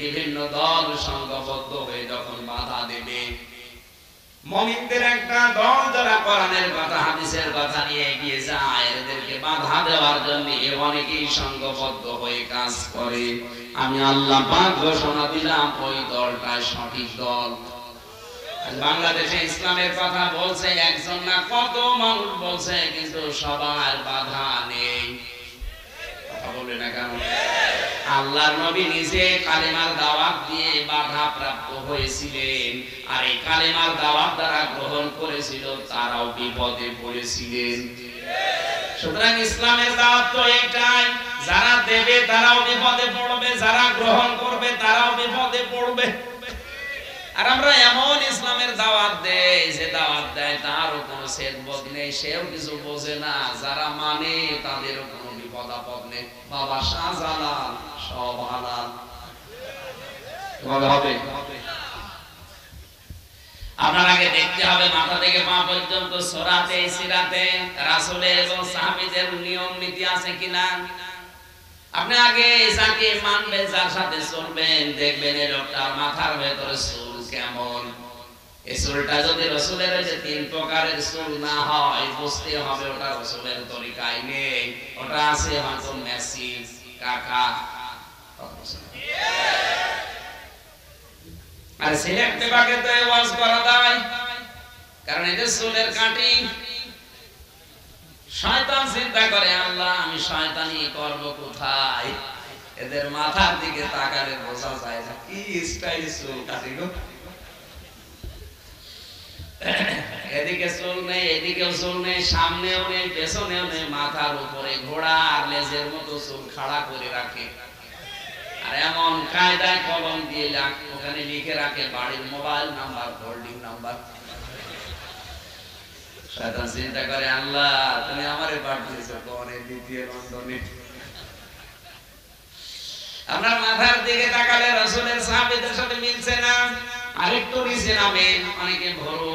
বিভিন্ন দল সংঘবদ্ধ হয়ে যখন বাধা দেবে, মুমিনদের একটা দল যারা কোরআনের কথা হাদিসের কথা নিয়ে এগিয়ে যায় এদেরকে বাধা দেওয়ার জন্য অনেকেই সংঘবদ্ধ হয়ে কাজ করে, আমি আল্লাহ পাক ঘোষণা দিলাম ওই দলটা সঠিক দল। বাংলাদেশে ইসলামের কথা বলছে একজন না কত মানুষ বলছে, কিন্তু সবার বাধা নেই। কথা বলে না কেন? আল্লাহর নবী নিজে কালেমার দাওয়াত দিয়ে বাধা প্রাপ্ত হয়েছিলেন, আর এই কালেমার দাওয়াত দ্বারা গ্রহণ করেছিল তারাও বিপদে পড়েছিলেন। সুতরাং ইসলামের দাওয়াত তো এটাই, যারা দেবে তারাও বিপদে পড়বে, যারা গ্রহণ করবে তারাও বিপদে পড়বে। আর আমরা এমন ইসলামের দাওয়াত দেই যে দাওয়াত দেয় তারও কোনো সেদবদ নেই, সেও কিছু বোঝে না, যারা মানে তাদেরও কোনো বিপদ আপদ নেই। বাবা শাহজালাল সব হালাল হবে। আপনার আগে দেখতে হবে মাথা থেকে পা পর্যন্ত সূরাতে সিরাতে রাসূলের এবং সাহাবীদের নিয়ম নীতি আছে কিনা। আপনি আগে যাকে মানবেন, যার সাথে চলবেন, দেখবেন এই লোকটার মাথার ভেতরে চুল কেমন। এই চুলটা যদি রাসূলের ওই যে 3 প্রকারের চুল না হয়, বুঝতে হবে ওটা রাসূলের তরিকায় নেই, ওটা আছে হয়তো মেসি কাকা। আর সিলেক্ট বিভাগে তো ওয়াজ করা যায়, কারণ এদের চুলের কাটিং। শয়তান চিন্তা করে, আল্লাহ আমি শয়তানি করব কোথায়? এদের মাথার দিকে তাকালে বোঝা যায় না কি স্টাইল চুল কাটিং। এদিকে চুল নেই, এদিকেও চুল নেই, সামনেও নেই, পেছনেও নেই, মাথার উপরে ঘোড়া আর লেজের মতো চুল খাড়া করে রাখে। আর এমন কায়দায় কলম দিয়ে ওখানে লিখে রাখে বাড়ির মোবাইল নাম্বার, হোল্ডিং নাম্বার। শয়তান চিন্তা করে, আল্লাহ তুমি আমারে পাঠিয়েছো কোনে, দ্বিতীয় লন্ডনে। আপনার মাথার দিকে তাকালে রাসূলের সাহাবীদের সাথে মিলছে না। আরেকটু নিচে নামেন, অনেকে ভরো,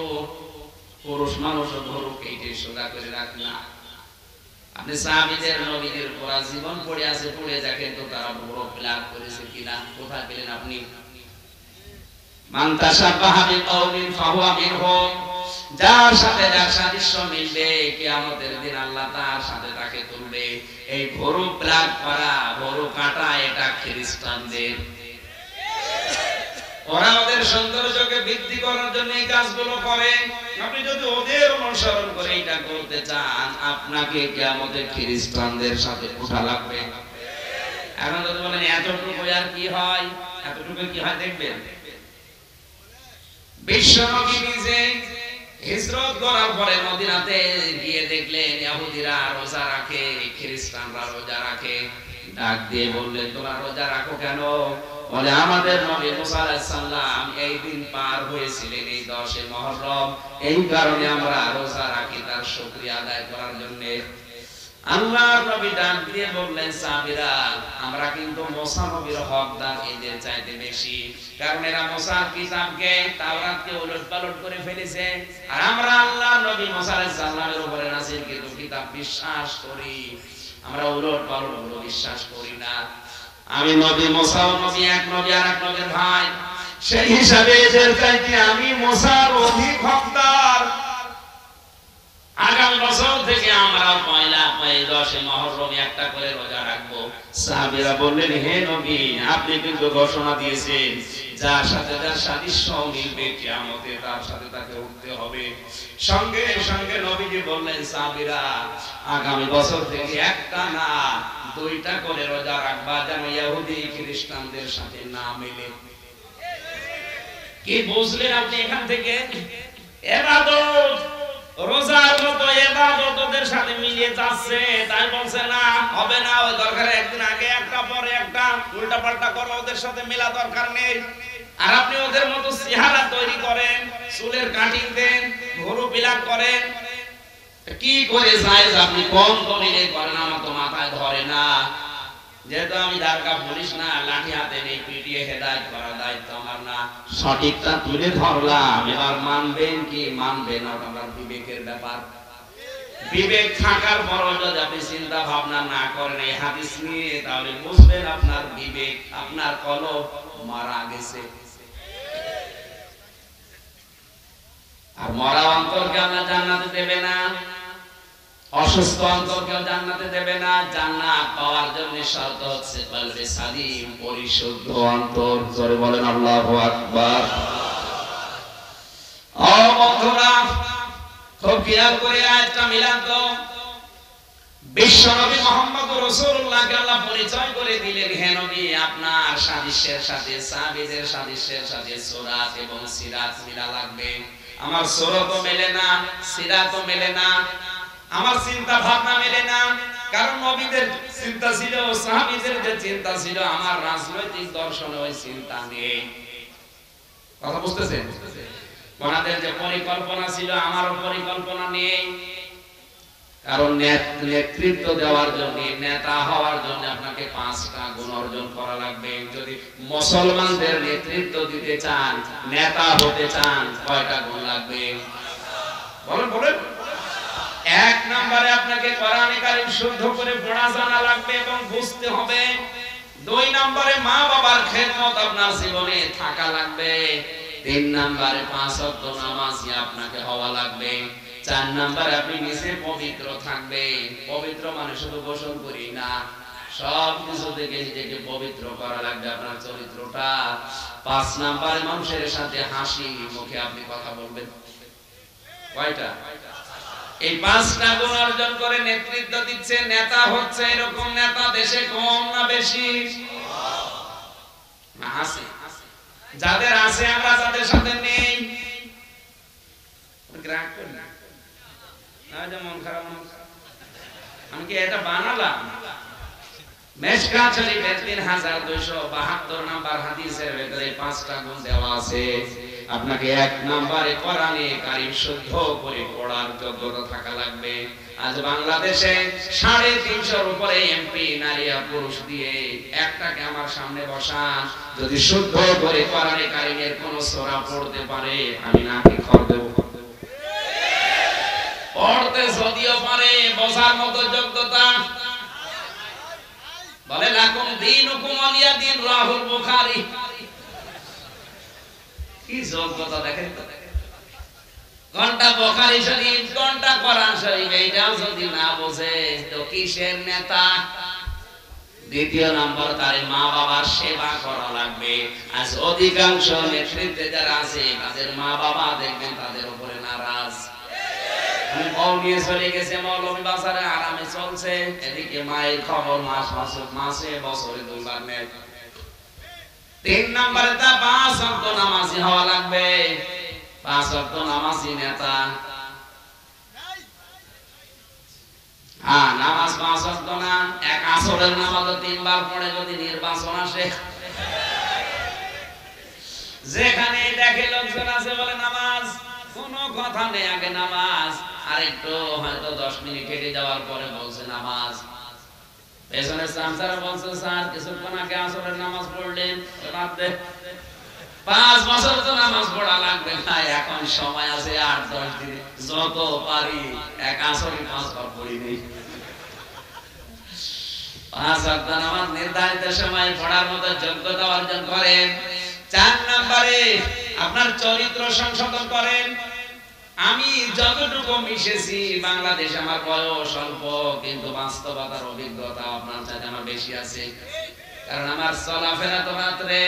পুরুষ মানুষও ভরো কেটে সোজা করে রাখে না। আপনি সাহাবীদের নবীদের পুরা জীবন পড়ে আছে, পড়ে দেখেন তো তারা ভরো প্লাগ করেছে কিনা। কোথায় পেলেন আপনি? মান তাশাব্বাহা বিকাওমিন ফাহুয়া মিনহুম। যার সাথে যার সাদৃশ্য মিলবে কিয়ামতের দিন আল্লাহ তার সাথে তাকে তুলবে। এই ভরো প্লাগ করা, ভরো কাটা, এটা খ্রিস্টানদের। ওরা ওদের সৌন্দর্যকে বৃদ্ধি করার জন্য এই কাজগুলো করে। আপনি যদি ওদের অনুসরণ করে এটা করতে চান, আপনাকে কিয়ামতে খ্রিস্টানদের সাথে উঠা লাগবে। এখন যদি বলেন এতটুকু আর কি হয়, এতটুকু কি হয় দেখবেন। বিশ্বনবী নিজে হিজরত করার পরে মদিনাতে গিয়ে দেখলেন ইহুদিরা রোজা রাখে, খ্রিস্টানরা রোজা রাখে। ডাক দিয়ে বললেন তোমরা রোজা রাখো কেন? বলে আমাদের নবী মুসা আলাইহিস সালাম এই দিন পার হয়েছিলেন এই 10 মুহররম, এই কারণে আমরা রোজা রাখি তার শুকরিয়া আদায় করার জন্য। আল্লাহর নবী ডাক দিয়ে বললেন সাহাবীরা আমরা কিন্তু মুসা নবীর হকদার এদের চাইতে বেশি, কারণ এরা মুসার কিতাবকে তাওরাতকে উলটপালট করে ফেলেছে, আর আমরা আল্লাহর নবী মুসা আলাইহিস সালামের উপরে নাযিলকৃত কিতাব বিশ্বাস করি, আমরা উলটপালট গুলো বিশ্বাস করি না। আমি নবী মুসা ও নবী এক নবী আর এক নবীর ভাই, সেই হিসাবে এদের চাইতে আমি মুসার অধিক হকদার। আগামী বছর থেকে আমরা পয়লা 10 মুহররম একটা করে রোজা রাখবো। সাহাবীরা বললেন হে নবী আপনি কিন্তু ঘোষণা দিয়েছেন যার সাথে যার সাদৃশ্য মিলবে কিয়ামতে তার সাথে তাকে উঠতে হবে। সঙ্গে সঙ্গে নবীজি বললেন সাহাবীরা আগামী বছর থেকে একটা না 2টা করে রোজা রাখবা যেন ইহুদি খ্রিস্টানদের সাথে না মেলে। কি বুঝলেন আপনি এখান থেকে? ইবাদত রোজার মতো ইবাদত ওদের সাথে মিলিয়ে যাচ্ছে, তাই বলছে না হবে না, ওই দরকার একদিন আগে একটা পরে একটা উল্টা পাল্টা করো, ওদের সাথে মেলা দরকার নেই। আর আপনি ওদের মতো চেহারা তৈরি করেন, চুলের কাটিং দেন, ভুরু বিলাক করেন, কি করে জায়েজ আপনি কম কমিলে করেন, আমার তো মাথায় ধরে না। যেহেতু আমি দারকা পুলিশ না, লাঠি হাতে নেই, পিটিয়ে হেদায়েত করার দায়িত্ব আমার না। সঠিকটা তুলে ধরলাম, এবার মানবেন কি মানবেন না আপনার বিবেকের ব্যাপার। বিবেক থাকার পরও যদি আপনি চিন্তা ভাবনা না করেন এই হাদিস নিয়ে, তাহলে বুঝবেন আপনার বিবেক, আপনার কলব মারা গেছে। আর মরা অন্তরকে আল্লাহ জান্নাতে দেবে না, অসুস্থ অন্তরকে জান্নাতে দেবে না। জান্নাত পাওয়ার জন্য শর্ত হচ্ছে কলবে সালিম, পরিশুদ্ধ অন্তর। জোরে বলেন আল্লাহু আকবার। ও বন্ধুরা খুব খেয়াল করে আয়াতটা মিলান তো। বিশ্ব নবী মুহাম্মদুর রাসূলুল্লাহকে আল্লাহ পরিচয় করে দিলেন, হে নবী আপনার সাদৃশ্যের সাথে সাহাবীদের সাদৃশ্যের সাথে সুরাত এবং সিরাত মিলা লাগবে। আমার সুরাতও মেলে না, সিরাতও মেলে না, আমার চিন্তা ভাবনা মেলে না। কারণ নবীদের চিন্তা ছিল, সাহাবীদের যে চিন্তা ছিল, আমার রাজনৈতিক দর্শনে ওই চিন্তা নেই। কথা বুঝতেছেন? ওনাদের যে পরিকল্পনা ছিল, আমারও পরিকল্পনা নেই। কারণ নেতৃত্ব দেওয়ার জন্য, নেতা হওয়ার জন্য আপনাকে 5টা গুণ অর্জন করা লাগবে। যদি মুসলমানদের নেতৃত্ব দিতে চান, নেতা হতে চান, কয়টা গুণ লাগবে? বলেন বলেন। 1 নম্বরে আপনাকে কোরআন কারীম শুদ্ধ করে পড়া জানা লাগবে এবং বুঝতে হবে। 2 নম্বরে মা বাবার খেদমত আপনার জীবনে থাকা লাগবে। 3 নম্বরে 5 ওয়াক্ত নামাজি আপনাকে হওয়া লাগবে। 4 নম্বরে আপনি নিজে পবিত্র থাকবেন। পবিত্র মানে শুধু গোসল করি না, সব কিছু থেকে নিজেকে পবিত্র করা লাগবে, আপনার চরিত্রটা। 5 নম্বরে মানুষের সাথে হাসি মুখে আপনি কথা বলবেন। কয়টা? এই 5টা গুণ অর্জন করে নেতৃত্ব দিচ্ছে, নেতা হচ্ছে। এরকম নেতা দেশে কম না বেশি? আছে। যাদের আছে আমরা তাদের সাথে নেই। রাগ করি না, মন খারাপ, আমি কি এটা বানালাম? মেশকাত শরীফের 3272 নাম্বার হাদিসের ভিতরে 5টা গুণ দেওয়া আছে। আপনাকে 1 নম্বরে কোরআনে কারীম শুদ্ধ করে পড়ার যোগ্যতা থাকা লাগবে। আজ বাংলাদেশে 350 উপরে এমপি নারী আর পুরুষ দিয়ে একটাকে আমার সামনে বসান, যদি শুদ্ধ করে কোরআনে কারীমের কোন সূরা পড়তে পারে আমি নাকি খর দেব। পড়তে যদিও পারে বোঝার মতো যোগ্যতা, বলে লাকুম দীনুকুম ওয়ালিয়া দীন, রাহুল বুখারী। কি যোগ্যতা দেখেন তো, ঘন্টা বুখারী শরীফ, ঘন্টা কোরআন শরীফ, এইটাও যদি না বোঝে তো কিসের নেতা? দ্বিতীয় নম্বর, তার মা বাবার সেবা করা লাগবে। আজ অধিকাংশ নেতৃত্বে যারা আছে তাদের মা বাবা দেখবেন তাদের উপরে নারাজ। আমি বউ নিয়ে চলে গেছে মৌলভী বাজারে, আরামে চলছে, এদিকে মায়ের খবর মাসে বছরে 2 বার নেয়। 3 নম্বরে তা 5 ওয়াক্ত নামাজি হওয়া লাগবে। 5 ওয়াক্ত নামাজি নেতা, নামাজ 5 ওয়াক্ত না, এক আসরের নামাজও 3 বার পড়ে যদি নির্বাচন আসে। যেখানে দেখে লোকজন আছে বলে নামাজ, কোনো কথা নেই, আগে নামাজ, আর একটু হয়তো 10 মিনিট কেটে যাওয়ার পরে বলছে নামাজ। পেছনে সামসারা বলছে স্যার কিছুক্ষণ আগে আসরের নামাজ পড়লেন, রাতে 5 বছর তো নামাজ পড়া লাগবে না, এখন সময় আছে 8-10 দিন, যত পারি এক আসরে 5 বার পড়ি নেই। 5 ওয়াক্ত নামাজ নির্ধারিত সময় পড়ার মতো যোগ্যতা অর্জন করেন। 4 নম্বরে আপনার চরিত্র সংশোধন করেন। আমি যতটুকু মিশেছি বাংলাদেশ, আমার বয়স অল্প, কিন্তু বাস্তবতার অভিজ্ঞতা আপনার চাইতে আমার বেশি আছে। কারণ আমার চলাফেরা তো রাত্রে,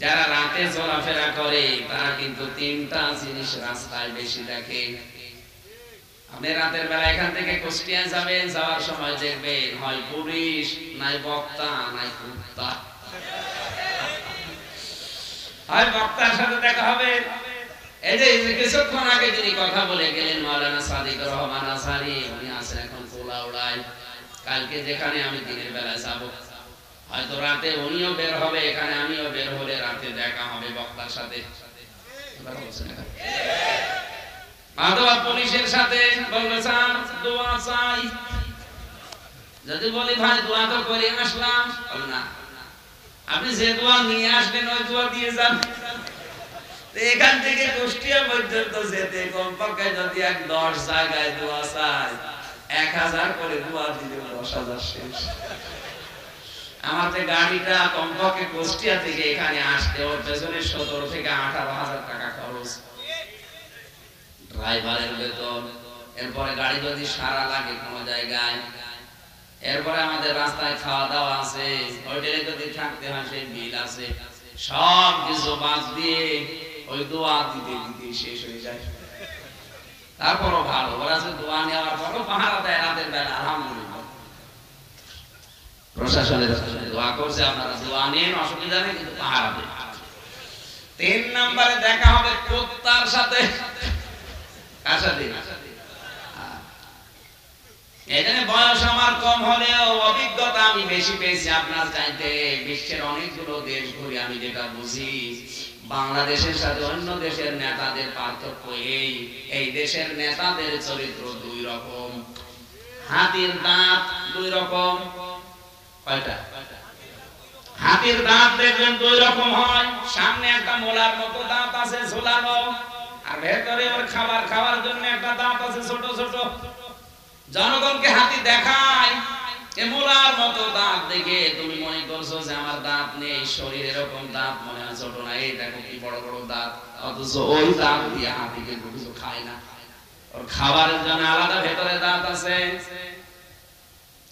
যারা রাতে চলাফেরা করে তারা কিন্তু 3টা জিনিস রাস্তায় বেশি দেখে। আপনি রাতের বেলা এখান থেকে কুষ্টিয়া যাবেন, যাওয়ার সময় দেখবেন হয় পুলিশ, নাই বক্তা, নাই কুত্তা। হয় বক্তার সাথে দেখা হবে। এই যে কিছুক্ষণ আগে যিনি কথা বলে গেলেন মাওলানা সাদিক রহমান আসারি, উনি আছেন এখন কোলাউড়ায়। কালকে যেখানে আমি দিনের বেলা যাব, হয়তো রাতে উনিও বের হবে, এখানে আমিও বের হলে রাতে দেখা হবে বক্তার সাথে। অথবা পুলিশের সাথে বলবে স্যার দোয়া চাই, যদি বলি ভাই দোয়া তো করে আসলাম, বল না আপনি যে দোয়া নিয়ে আসবেন ওই দোয়া দিয়ে যান। এখান থেকে কুষ্টিয়া পর্যন্ত যেতে কমপক্ষে যদি 10 জায়গায় দোয়া চাই, 1000 করে দোয়া দিলে 10,000 শেষ। আমাদের গাড়িটা কমপক্ষে কুষ্টিয়া থেকে এখানে আসতে ওর পেছনে 17 থেকে 18,000 টাকা খরচ, ড্রাইভারের বেতন, এরপরে গাড়ি যদি সারা লাগে কোন জায়গায়, এরপরে আমাদের রাস্তায় খাওয়া দাওয়া আছে, হোটেলে যদি থাকতে হয় সেই বিল আছে, সব কিছু বাদ দিয়ে ওই দোয়া দিতে দিতে শেষ হয়ে যায়। তারপরও ভালো, ওরা যে দোয়া নেওয়ার পরও পাহারা দেয় রাতের বেলা, আলহামদুলিল্লাহ। প্রশাসনের দোয়া করছে, আপনারা দোয়া নেন, অসুবিধা নেই, কিন্তু পাহারা দেন। 3 নম্বরে দেখা হবে কুত্তার সাথে। কার সাথে? এখানে বয়স আমার কম হলেও অভিজ্ঞতা আমি বেশি পেয়েছি আপনার চাইতে। বিশ্বের অনেকগুলো দেশ ঘুরে আমি যেটা বুঝি, বাংলাদেশের সাথে অন্য দেশের নেতাদের পার্থক্য এই দেশের নেতাদের চরিত্র 2 রকম। হাতির দাঁত 2 রকম। কয়টা? হাতির দাঁত দেখবেন 2 রকম হয়। সামনে একটা মোলার মতো দাঁত আছে ঝোলানো, আর ভেতরে ওর খাবার খাওয়ার জন্য একটা দাঁত আছে ছোট ছোট। জনগণকে হাতি দেখায় এ মোলার মতো দাঁত দেখে তুমি মনে করছো যে আমার দাঁত নেই, শরীর এরকম দাঁত মনে হয় ছোট না, এই দেখো কি বড় বড় দাঁত, অথচ ওই দাঁত দিয়ে হাতিকে কিছু খায় না, ওর খাবারের জন্য আলাদা ভেতরে দাঁত আছে।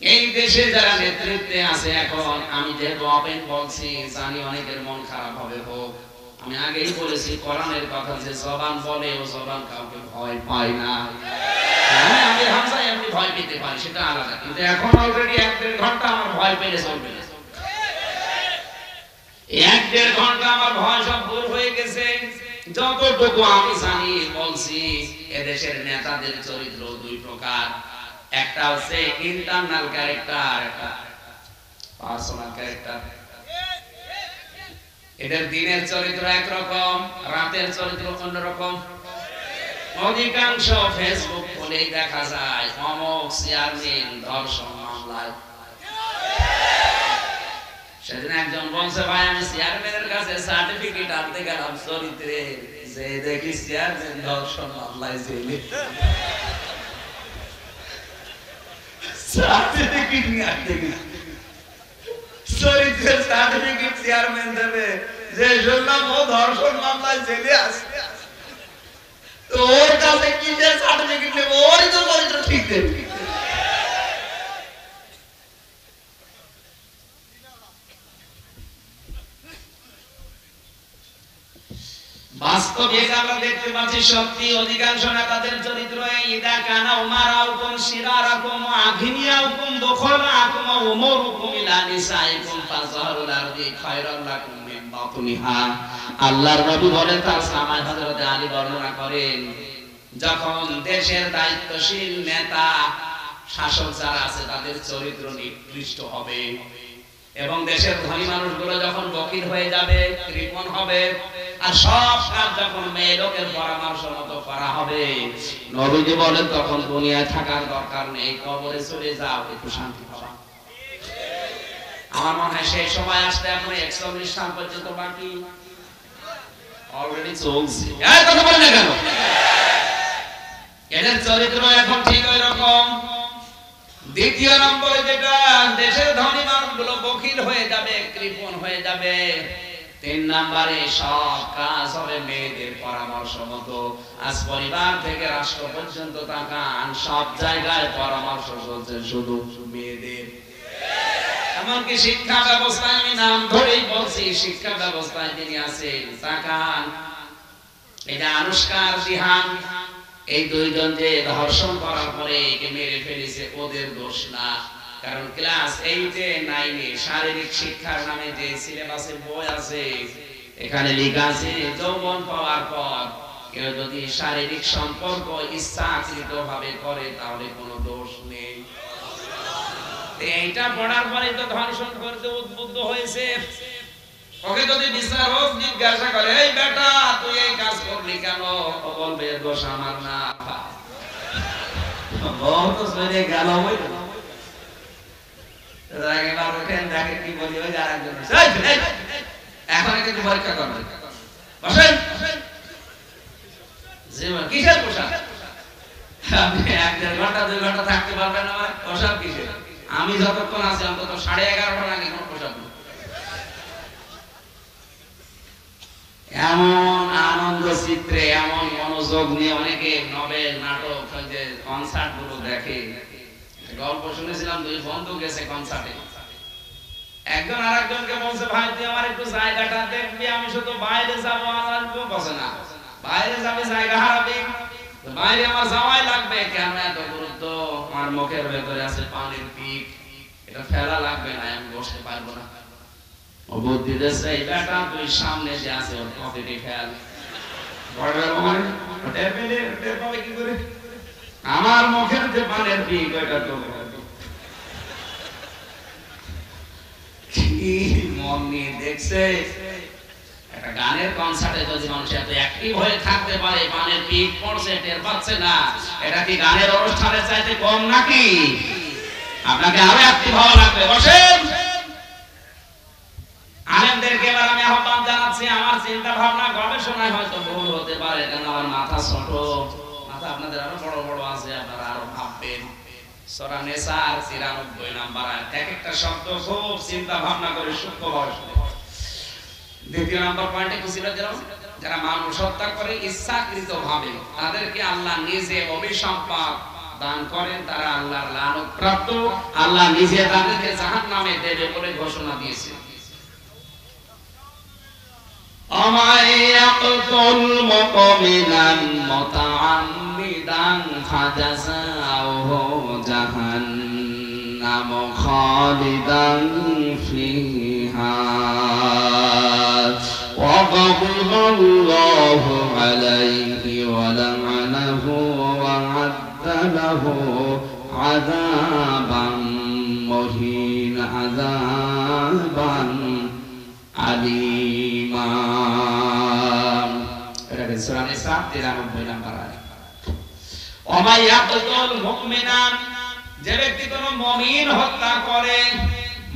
এই দেশে যারা নেতৃত্বে আছে এখন, আমি যেহেতু ওপেন বলছি, জানি অনেকের মন খারাপ হবে, হোক। আমি আগেই বলেছি কোরআনের কথা, যে জবান বলে ও জবান কাউকে ভয় পায় না। হ্যাঁ, আমি হামজা এমনি ভয় পেতে পারি, সেটা আলাদা, কিন্তু এখন অলরেডি 1-1.5 ঘন্টা আমার ভয় পেলে চলবে না। 1-1.5 ঘন্টা আমার ভয় সব দূর হয়ে গেছে। যতটুকু আমি জানি বলছি, এদেশের নেতাদের চরিত্র দুই প্রকার। একটা হচ্ছে ইন্টারনাল ক্যারেক্টার, একটা পার্সোনাল ক্যারেক্টার। এদের দিনের চরিত্র একরকম, রাতের চরিত্র অন্যরকম। অধিকাংশ ফেসবুক খুলেই দেখা যায় অমুক চেয়ারম্যান ধর্ষণ মামলায়। সেদিন একজন বলছে, ভাই আমি চেয়ারম্যানের কাছে সার্টিফিকেট আনতে গেলাম চরিত্রে, যে দেখি চেয়ারম্যান ধর্ষণ মামলায় জেলে। সার্টিফিকেট নিয়ে আনতে গেছি, চরিত্রের সার্টিফিকেট চেয়ারম্যান দেবে, যে শুনলাম ও ধর্ষণ মামলায় জেলে আছে। তো ওর কাছে কিসের সার্টিফিকেট নেব? ওরই তো চরিত্র ঠিক দেবে। বাস্তবে আমরা দেখতে পাচ্ছি সত্যি অধিকাংশ নেতাদের চরিত্র ইদা কানা উমারাউকুম শিরারাকুম আগনিয়াউকুম দখলাকুম উমরুকুম ইলা নিসাইকুম ফাজহারুল আরদি খায়রাল লাকুম মিন বাতুনিহা। আল্লাহর নবী বলেন, তার সামাই হযরত আলী বর্ণনা করেন, যখন দেশের দায়িত্বশীল নেতা শাসক যারা আছে তাদের চরিত্র নিকৃষ্ট হবে এবং দেশের ধনী মানুষগুলো যখন বকির হয়ে যাবে, কৃপণ হবে, আর সব কাজ যখন মেয়ে লোকের পরামর্শ মতো করা হবে, নবীজি বলেন তখন দুনিয়ায় থাকার দরকার নেই, কবরে চলে যাও, একটু শান্তি পাবা। আমার মনে হয় সেই সময় আসতে এখন 41 সাল পর্যন্ত বাকি, অলরেডি চলছে। এই কথা বলেন না কেন? এদের চরিত্র এখন ঠিক ওই রকম। দ্বিতীয় নম্বরে যেটা, দেশের ধনী মানুষগুলো বকিল হয়ে যাবে, কৃপণ হয়ে যাবে। 3 নম্বরে সব কাজ হবে মেয়েদের পরামর্শ মতো। আজ পরিবার থেকে রাষ্ট্র পর্যন্ত তাকান, সব জায়গায় পরামর্শ চলছে শুধু মেয়েদের। এমনকি শিক্ষা ব্যবস্থায়, আমি নাম ধরেই বলছি, শিক্ষা ব্যবস্থায় যিনি আছেন তাকান, এটা আনুষ্কা আর জিহান, এই দুইজন যে ধর্ষণ করার পরে একে মেরে ফেলেছে, ওদের দোষ না। কারণ ক্লাস 8 এ 9 এ শারীরিক শিক্ষার নামে যে সিলেবাসের বই আছে, এখানে লেখা আছে যৌবন পাওয়ার পর কেউ যদি শারীরিক সম্পর্ক ইচ্ছাকৃত ভাবে করে তাহলে কোনো দোষ নেই। এইটা পড়ার পরে তো ধর্ষণ করতে উদ্বুদ্ধ হয়েছে। ওকে যদি বিচারক জিজ্ঞাসা করে, এই বেটা তুই এই কাজ করলি কেন, ও বলবে দোষ আমার না, ও তো সরে গেল। এখন কিন্তু পরীক্ষা করবে, বসেন কিসের পোশাক? আপনি 1-1.5 ঘন্টা 2 ঘন্টা থাকতে পারবেন আমার পোশাক কিসের? আমি যতক্ষণ আছি অন্তত 11:30টার আগে কোনো পোশাক নেই। এমন আনন্দ চিত্রে, এমন মনোযোগ নিয়ে অনেকে নভেল, নাটক, যে কনসার্ট গুলো দেখে। গল্প শুনেছিলাম, 2 বন্ধু গেছে কনসার্টে, একজন আরেকজনকে বলছে, ভাই তুই আমার একটু জায়গাটা দেখবি, আমি শুধু বাইরে যাবো আর আসবো। বসে না, বাইরে যাবে জায়গা হারাবি, বাইরে আমার যাওয়াই লাগবে। কেন এত গুরুত্ব? আমার মুখের ভেতরে আছে পানির পিক, এটা ফেলা লাগবে না, আমি বসতে পারবো না। ও বুদ্ধি দিয়েছে, এই বেটা তুই সামনে যে আছে ওর পকেটে ফেল। কি করে আমার মুখের যে পানির পিক, ওইটা তো কি মন নিয়ে দেখছে। একটা গানের কনসার্টে যদি মানুষ এত অ্যাক্টিভ হয়ে থাকতে পারে, পানের পিক পড়ছে টের পাচ্ছে না, এটা কি গানের অনুষ্ঠানের চাইতে কম নাকি? আপনাকে আরো অ্যাক্টিভ হওয়া লাগবে। বসেন। আলেমদেরকে এবার আমি আহ্বান জানাচ্ছি, আমার চিন্তা ভাবনা গবেষণায় হয়তো ভুল হতে পারে, কারণ আমার মাথা ছোট, মাথা আপনাদের আরো বড় বড় আছে, আপনারা আরো ভাববেন। সূরা নিসার 93 নাম্বার আয়াত, এক একটা শব্দ খুব চিন্তা ভাবনা করে সূক্ষ্মভাবে শুনে। দ্বিতীয় নাম্বার পয়েন্টে কুসিরা যারা মানুষ হত্যা করে ইচ্ছাকৃত ভাবে, তাদেরকে আল্লাহ নিজে অভিসম্পাদ দান করেন, তারা আল্লাহর লানত প্রাপ্ত, আল্লাহ নিজে তাদেরকে জাহান্নামে দেবে বলে ঘোষণা দিয়েছেন। আমায় ইয়াকতুল মুমিনান মুতাআম্মিদান ফাজাযাউহু জাহান্নাম খালিদান ফিহা ওয়া وغضب الله عليه ولعنه وأعد له عذابا مهينا عذابا عليما এটা সূরা নিসা 93 নম্বর আয়াত ওমা ইয়াকতুল মুমিনান যে ব্যক্তি কোন মুমিন হত্যা করে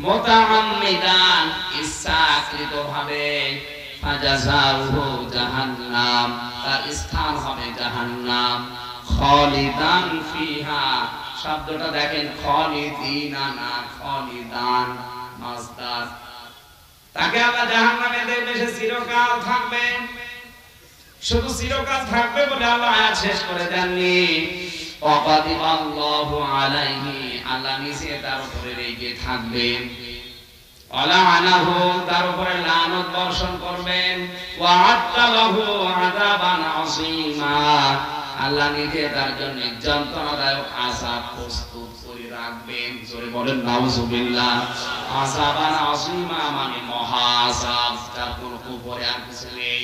মুতাআম্মিদান ইচ্ছাকৃতভাবে ফাজাযাউহু জাহান্নাম তার স্থান হবে জাহান্নাম খালিদান ফিহা শব্দটা দেখেন খালিদিনা না খালিদান মাসদার তাকে আল্লাহ জাহান্নামে দেবে সে চিরকাল থাকবে শুধু চিরকাল থাকবে বলে আল্লাহ আয়াত শেষ করে দেননি ওয়াকাদিবাল্লাহু আলাইহি আল্লাহ নিজে তার উপরে রেগে থাকবেন ওয়ালানাহু তার উপরে লানত বর্ষণ করবেন ওয়া'আদ্দা লাহু আযাবান আযীমা আল্লাহ নিজে তার জন্য যন্ত্রণাদায়ক আযাব প্রস্তুত করে রাখবেন জোরে বলেন নাউযুবিল্লাহ আযাবান আযীমা মানে মহা আযাব যার কোনো উপরে আর কিছু নেই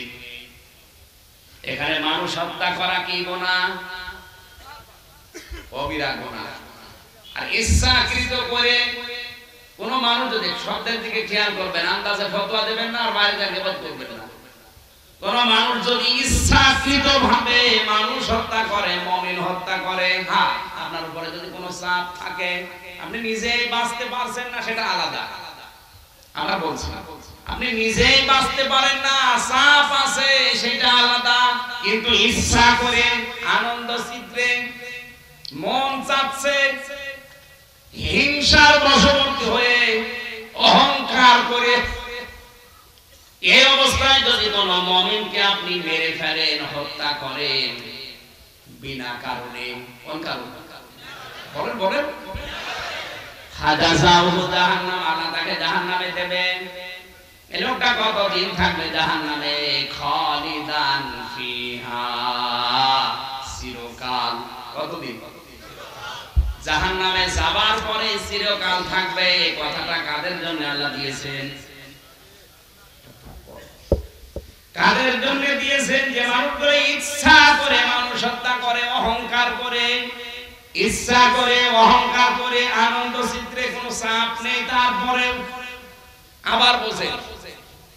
এখানে মানুষ হত্যা করা কি গুনাহ কবিরা গুনাহ আর ইচ্ছাকৃত করে কোন মানুষ যদি শব্দের দিকে খেয়াল করবেন আন্দাজে ফতোয়া দেবেন না আর বাইরে থেকে গিবত করবেন না কোন মানুষ যদি ইচ্ছাকৃতভাবে মানুষ হত্যা করে মুমিন হত্যা করে হ্যাঁ আপনার উপরে যদি কোনো চাপ থাকে আপনি নিজেই বাঁচতে পারছেন না সেটা আলাদা আমরা বলছি আপনি নিজেই বাঁচতে পারেন না চাপ আছে সেটা আলাদা কিন্তু ইচ্ছা করে আনন্দ চিত্রে মন চাচ্ছে হিংসার বশবর্তী হয়ে অহংকার করে এই অবস্থায় যদি কোন মুমিনকে আপনি মেরে ফেলেন হত্যা করেন বিনা কারণে কোন কারণে বলেন বলেন হাদাজাউহু জাহান্নাম আল্লাহ তাকে জাহান্নামে দেবেন এই লোকটা কতদিন থাকবে জাহান্নামে খালিদান ফিহা চিরকাল কতদিন জাহান্নামে যাবার পরে চিরকাল থাকবে এই কথাটা কাদের জন্য আল্লাহ দিয়েছেন কাদের জন্য দিয়েছেন যে মানুষগুলো ইচ্ছা করে মানুষ হত্যা করে অহংকার করে ইচ্ছা করে অহংকার করে আনন্দ চিত্রে কোনো চাপ নেই তারপরে আবার বসে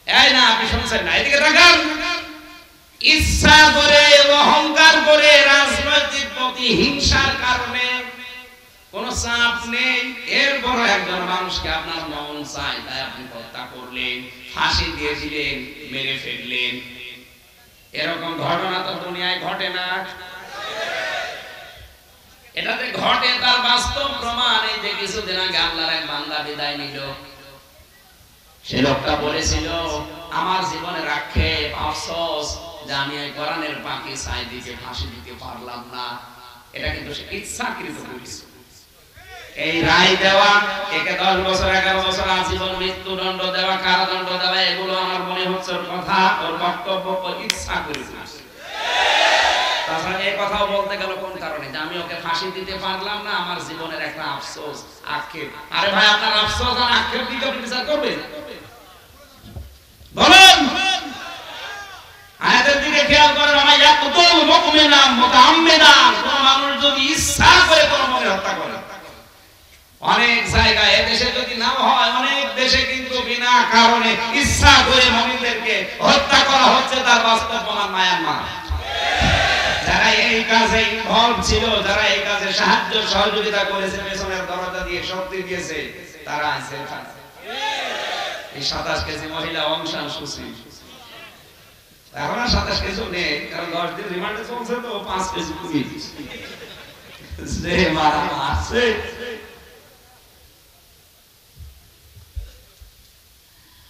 এই না আপনি শুনছেন না এদিকে তাকান ইচ্ছা করে অহংকার করে রাজনৈতিক প্রতিহিংসার কারণে কোন চাপ নেই এরপর একজন মানুষকে আপনার মন চায় তাই আপনি হত্যা করলেন ফাঁসি দিয়ে দিলেন মেরে ফেললেন এরকম ঘটনা তো দুনিয়ায় ঘটে না এটাতে ঘটে তার বাস্তব প্রমাণ এই যে কিছুদিন আগে আল্লাহর এক বান্দা বিদায় নিল সে লোকটা বলেছিল আমার জীবনের আক্ষেপ আফসোস যে আমি এই কোরআনের পাখি সাইদিকে ফাঁসি দিতে পারলাম না এটা কিন্তু সে ইচ্ছাকৃত করেছে এই রায় দেওয়া একে 10 বছর 11 বছর আজীবন মৃত্যুদণ্ড দেওয়া কারাদণ্ড দেওয়া এগুলো আমার মনে হচ্ছে ওর কথা ওর বক্তব্য ইচ্ছা করে তাছাড়া এই কথাও বলতে গেল কোন কারণে যে আমি ওকে ফাঁসি দিতে পারলাম না আমার জীবনের একটা আফসোস আক্ষেপ আরে ভাই আপনার আফসোস আর আক্ষেপ দিকে বিচার করবেন বলেন আয়াতের দিকে খেয়াল করেন আমার ইয়াকতুল মুমিনা মুতাআম্মিদান কোন মানুষ যদি ইচ্ছা করে কোন মুমিন হত্যা করে অনেক জায়গায় এদেশে যদি নাও হয় অনেক দেশে কিন্তু বিনা কারণে ইচ্ছা করে মুমিনদেরকে হত্যা করা হচ্ছে তার বাস্তব প্রমাণ মায়ানমার যারা এই কাজে ইনভলভ ছিল যারা এই কাজে সাহায্য সহযোগিতা করেছে পেছনের দরজা দিয়ে শক্তি দিয়েছে তারা আছে এই 27 কেজি মহিলা অং সান সুচি এখন আর 27 কেজি নেই কারণ 10 দিন রিমান্ডে চলছে তো 5 কেজি কমিয়ে দিয়েছে যে মারা আছে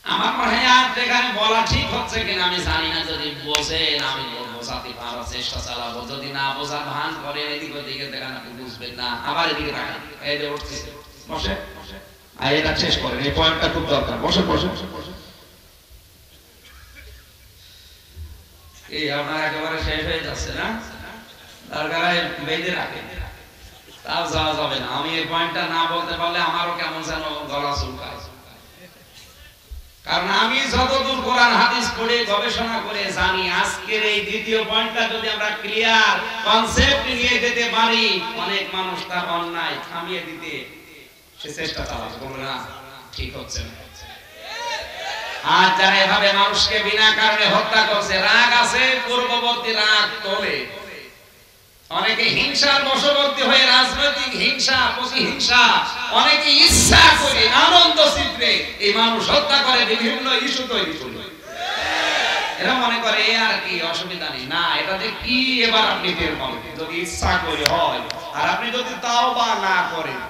আমার মনে হয় আর এখানে বলা ঠিক হচ্ছে কিনা আমি জানি না যদি বোঝেন আমি বোঝাতে পারার চেষ্টা চালাবো যদি না বোঝার ভান করেন এদিকে ওদিকে দেখেন আপনি বুঝবেন না আবার এদিকে তাকান এই যে উঠছে বসে আর এটা শেষ করেন এই পয়েন্টটা খুব দরকার বসে বসে এই আপনার একেবারে শেষ হয়ে যাচ্ছে না দরকার বেঁধে রাখেন তাও যাওয়া যাবে না আমি এই পয়েন্টটা না বলতে পারলে আমারও কেমন যেন গলা চুলকায় কারণ আমি যতদূর কোরআন কোরআন হাদিস পড়ে গবেষণা করে জানি আজকের এই দ্বিতীয় পয়েন্টটা যদি আমরা ক্লিয়ার কনসেপ্ট নিয়ে যেতে পারি, অনেক মানুষ তার অন্যায় থামিয়ে দিতে সে চেষ্টা চালাচ্ছে, বলে না ঠিক হচ্ছে না। আর যারা এভাবে মানুষকে বিনা কারণে হত্যা করছে, রাগ আছে, পূর্ববর্তী রাগ তোলে, অনেকে হিংসার বশবর্তী হয়ে রাজনৈতিক হিংসা, প্রতিহিংসা, অনেকে ইচ্ছা করে আনন্দ চিত্রে এই মানুষ হত্যা করে, বিভিন্ন ইস্যু তৈরি করে। এরা মনে করে এ আর কি অসুবিধা নেই, না এটাতে কি এবার আপনি টের পাবেন যদি ইচ্ছা করে হয়। আর আপনি যদি তাওবা না করেন,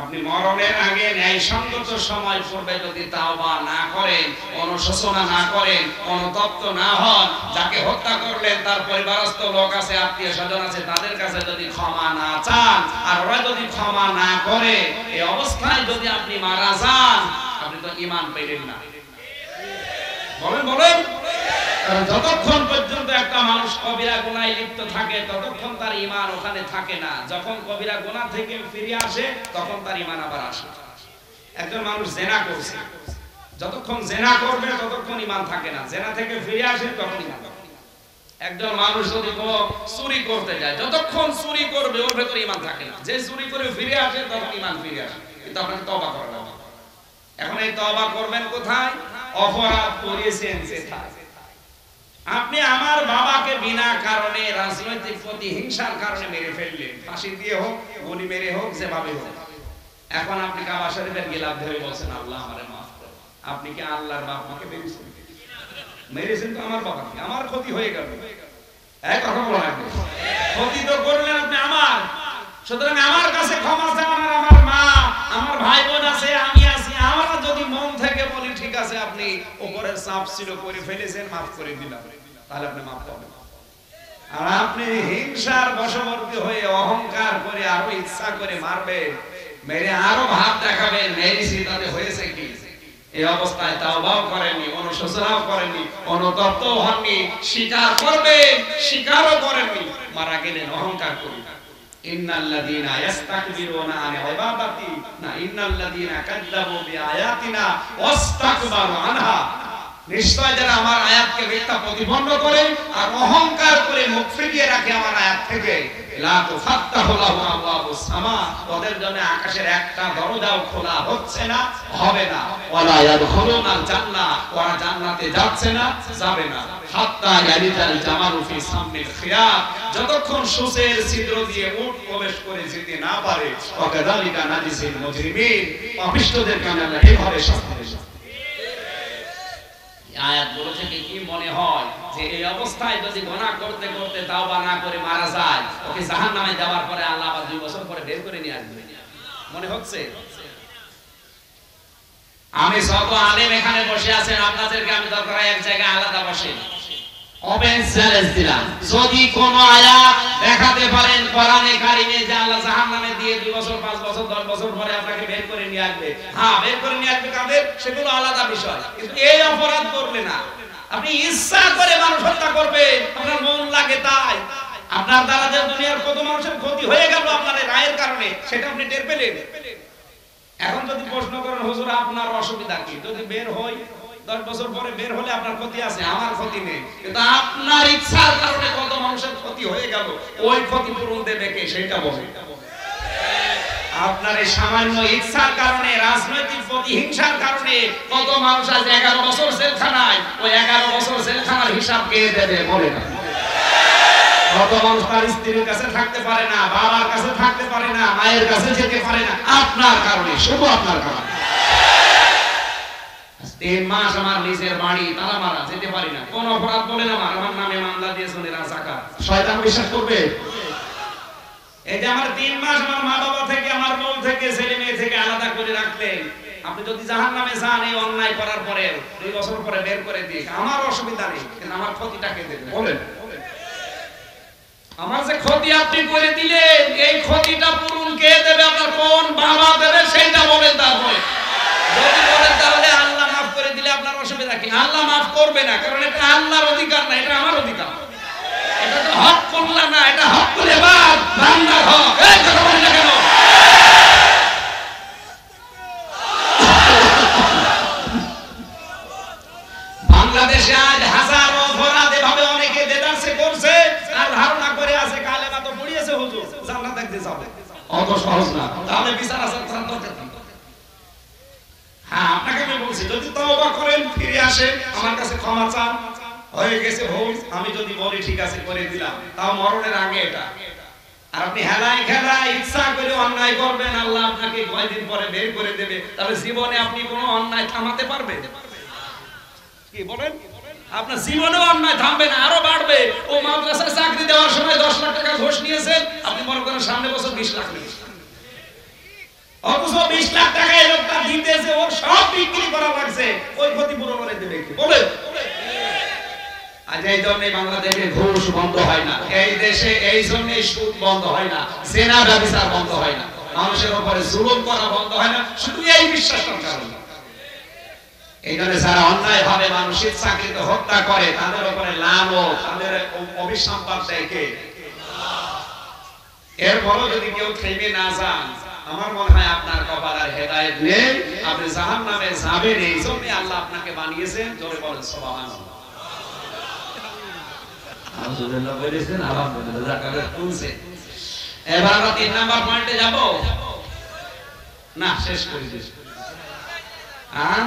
আপনি মরণের আগে ন্যায়সঙ্গত সময় পূর্বে যদি তাওবা না করেন, অনুশোচনা না করেন, অনুতপ্ত না হন, যাকে হত্যা করলেন তার পরিবারস্থ লোক আছে, আত্মীয় স্বজন আছে, তাদের কাছে যদি ক্ষমা না চান, আর ওরা যদি ক্ষমা না করে, এই অবস্থায় যদি আপনি মারা যান, আপনি তো ঈমান পেলেন না। বলেন বলেন, যতক্ষণ পর্যন্ত একটা মানুষ কবিরা গুনাহে লিপ্ত থাকে ততক্ষণ তার ঈমান ওখানে থাকে না। যখন কবিরা গুনাহ থেকে ফিরে আসে তখন তার ঈমান আবার আসে। একজন মানুষ জিনা করছে, যতক্ষণ জিনা করবে ততক্ষণ ঈমান থাকে না, জিনা থেকে ফিরে আসে তখন ঈমান। একজন মানুষ যদি চুরি করতে যায়, যতক্ষণ চুরি করবে ওর ভেতরে ঈমান থাকে না, যে চুরি করে ফিরে আসে তখন ঈমান ফিরে আসে। কিন্তু আপনাকে তওবা করা লাগবে। এখন এই তওবা করবেন কোথায়? অপরাধ করেছেন সেটাই। আপনি আমার বাবাকে বিনা কারণে রাজনৈতিক প্রতিহিংসার কারণে মেরে ফেললেন, ফাঁসি দিয়ে হোক, গুলি মেরে হোক, যেভাবে হোক। এখন আপনি কাবা শরীফের গিলাফ ধরে বলছেন আল্লাহ আমারে মাফ করো। আপনি কি আল্লাহর বাবাকে মেরেছেন? মেরেছেন তো আমার বাবাকে, আমার ক্ষতি হয়ে গেল। এক কথা বলা লাগবে, ক্ষতি তো করলেন আপনি আমার। সুতরাং আমার কাছে ক্ষমা চান, আমার মা, আমার ভাই বোন আছে, আমি আছি। আমরা যদি মন থেকে বলি ঠিক আছে আপনি উপরের চাপ ছিল করে ফেলেছেন, মাফ করে দিলাম, তাহলে আপনি মাফ পাবেন। আর আপনি হিংসার বশবর্তী হয়ে অহংকার করে আরো ইচ্ছা করে মারবেন, মেরে আরো ভাব দেখাবেন, মেরেছি তাতে হয়েছে কি? এই অবস্থায় তাওবাও করেননি, অনুশোচনাও করেননি, অনুতপ্ত হননি, স্বীকার করবেন, স্বীকারও করেননি, মারা গেলেন অহংকার করে। ইন্নাল্লাযীনা ইস্তাকবিরুনা আন ইবাদাতি, না ইন্নাল্লাযীনা কাযযাবু বিআয়াতিনা ওয়াস্তাকবারু আনহা। নিশ্চয় যারা আমার আয়াতকে মিথ্যা প্রতিপন্ন করে আর অহংকার করে মুখ ফিরিয়ে রাখে আমার আয়াত থেকে, লা তুফাত্তাহু লাহু আবওয়াবুস সামা, ওদের জন্য আকাশের একটা দরজাও খোলা হচ্ছে না, হবে না। ওয়ালা ইয়াদখুলুনাল জান্নাহ, ওরা জান্নাতে যাচ্ছে না, যাবে না। হাত্তা ইয়ালিজাল জামালু ফি সামনিল খিয়াত, যতক্ষণ সূচের ছিদ্র দিয়ে উট প্রবেশ করে যেতে না পারে। ওয়াকাযালিকা নাজিসিল মুজরিমিন, পাপিষ্ঠদেরকে আমরা এইভাবে শাস্তি দেব। আয়াতগুলো থেকে কি মনে হয় যে এই অবস্থায় যদি গুনাহ করতে করতে তাওবা না করে মারা যায়, ওকে জাহান্নামে যাওয়ার পরে আল্লাহ আবার 2 বছর পরে বের করে নিয়ে আসবে? মনে হচ্ছে? আমি সব আলেম এখানে বসে আছেন, আপনাদেরকে আমি দরকার এক জায়গায় আলাদা বসে ওপেন চ্যালেঞ্জ দিলাম, যদি কোন আয়াত দেখাতে পারেন কোরআনে কারিমে যে আল্লাহ জাহান্নামে দিয়ে 2 বছর 5 বছর 10 বছর পরে আপনাকে বের করে নিয়ে আসবে, হ্যাঁ বের করে নিয়ে আসবে কাদের, সেগুলো আলাদা বিষয়। কিন্তু এই অপরাধ করলে না, আপনি ইচ্ছা করে মানুষ হত্যা করবেন, আপনার মন লাগে তাই, আপনার দ্বারা যে দুনিয়ার কত মানুষের ক্ষতি হয়ে গেল আপনার এই রায়ের কারণে, সেটা আপনি টের পেলেন। এখন যদি প্রশ্ন করেন হুজুর আপনার অসুবিধা কি, যদি বের হই 10 বছর পরে বের হলে আপনার ক্ষতি আছে, আমার ক্ষতি নেই, কিন্তু আপনার ইচ্ছার কারণে কত মানুষের ক্ষতি হয়ে গেল, ওই ক্ষতিপূরণ দেবে কে সেটা বলেন। আপনার এই সামান্য ইচ্ছার কারণে, রাজনৈতিক প্রতিহিংসার কারণে কত মানুষ আজ 11 বছর জেলখানায়, ওই 11 বছর জেলখানার হিসাব কে দেবে বলেন। কত মানুষ তার স্ত্রীর কাছে থাকতে পারে না, বাবার কাছে থাকতে পারে না, মায়ের কাছে যেতে পারে না, আপনার কারণে, শুধু আপনার কারণে। 3 মাস আমার নিজের বাড়ি তালা মারা, যেতে পারি না, কোন অপরাধ বলেন আমার নামে মামলা দিয়েছেন এরা জাকাত, শয়তান বিশ্বাস করবে? এই যে আমার 3 মাস আমার মা বাবা থেকে, আমার বউ থেকে, ছেলে মেয়ে থেকে আলাদা করে রাখলেন, আপনি যদি জাহান্নামে যান এই অন্যায় করার পরে 2 বছর পরে বের করে দিই, আমার অসুবিধা নেই, কিন্তু আমার ক্ষতিটা কে দেবে বলেন? আমার যে ক্ষতি আপনি করে দিলেন, এই ক্ষতিটা পূরণ কে দেবে? আপনার কোন বাবা দেবে সেটা বলেন। তারপরে যদি বলেন তাহলে আল্লাহ মাফ করে দিলে আপনার অসুবিধা কি? আল্লাহ মাফ করবে না, কারণ এটা আল্লাহর অধিকার না, এটা আমার অধিকার। এটা তো হক করলা না, এটা হক করে বাদ বান্দার হক। এই কথা বলেন না কেন? যাবে, অত সহজ না। তাহলে বিচার আচার করার দরকার কি? হ্যাঁ, আপনাকে আমি বলছি, যদি তওবা করেন, ফিরে আসেন, আমার কাছে ক্ষমা চান, হয়ে গেছে ভুল, আমি যদি বলি ঠিক আছে করে দিলাম, তাও মরণের আগে এটা। আর আপনি হেলায় খেলায় ইচ্ছা করে অন্যায় করবেন, আল্লাহ আপনাকে কয়দিন পরে বের করে দেবে, তাহলে জীবনে আপনি কোনো অন্যায় থামাতে পারবেন? কি বলেন? আপনার জীবনে অন্যায় থামবে না, আরো বাড়বে। ও মাদ্রাসায় চাকরি দেওয়ার সময় 10 লাখ টাকা ঘুষ নিয়েছেন, আপনি মনে করেন সামনে বছর 20 লাখ নেবেন, অথচ 20 লাখ টাকা এই লোকটা দিতেছে, ওর সব বিক্রি করা লাগছে, ওই ক্ষতিপূরণ করে দেবে কি বলেন? আজ এই জন্যই বাংলাদেশে ঘুষ বন্ধ হয় না, এই দেশে এই জন্যই সুদ বন্ধ হয় না, জেনা ব্যভিচার বন্ধ হয় না, মানুষের উপরে জুলুম করা বন্ধ হয় না, শুধু এই বিশ্বাসটার কারণে। এই জন্য যারা অন্যায় ভাবে মানুষের চাকরিতে হত্যা করে, তাদের উপরে লাভ ও তাদের অভিসম্পাদ দেয় কে? এরপরও যদি কেউ থেমে না যান, আমার মনে হয় আপনার কপাল আর হেদায়েত নেই, আপনি জাহান্নামে যাবেন। এই জন্য আল্লাহ আপনাকে বানিয়েছেন। জোরে বলেন সুবহানাল্লাহ। আলহামদুলিল্লাহ বলেছেন, আলহামদুলিল্লাহ জাকাত তুলছে। এবার আমরা 3 নাম্বার পয়েন্টে যাব না, শেষ করে দিই। হ্যাঁ,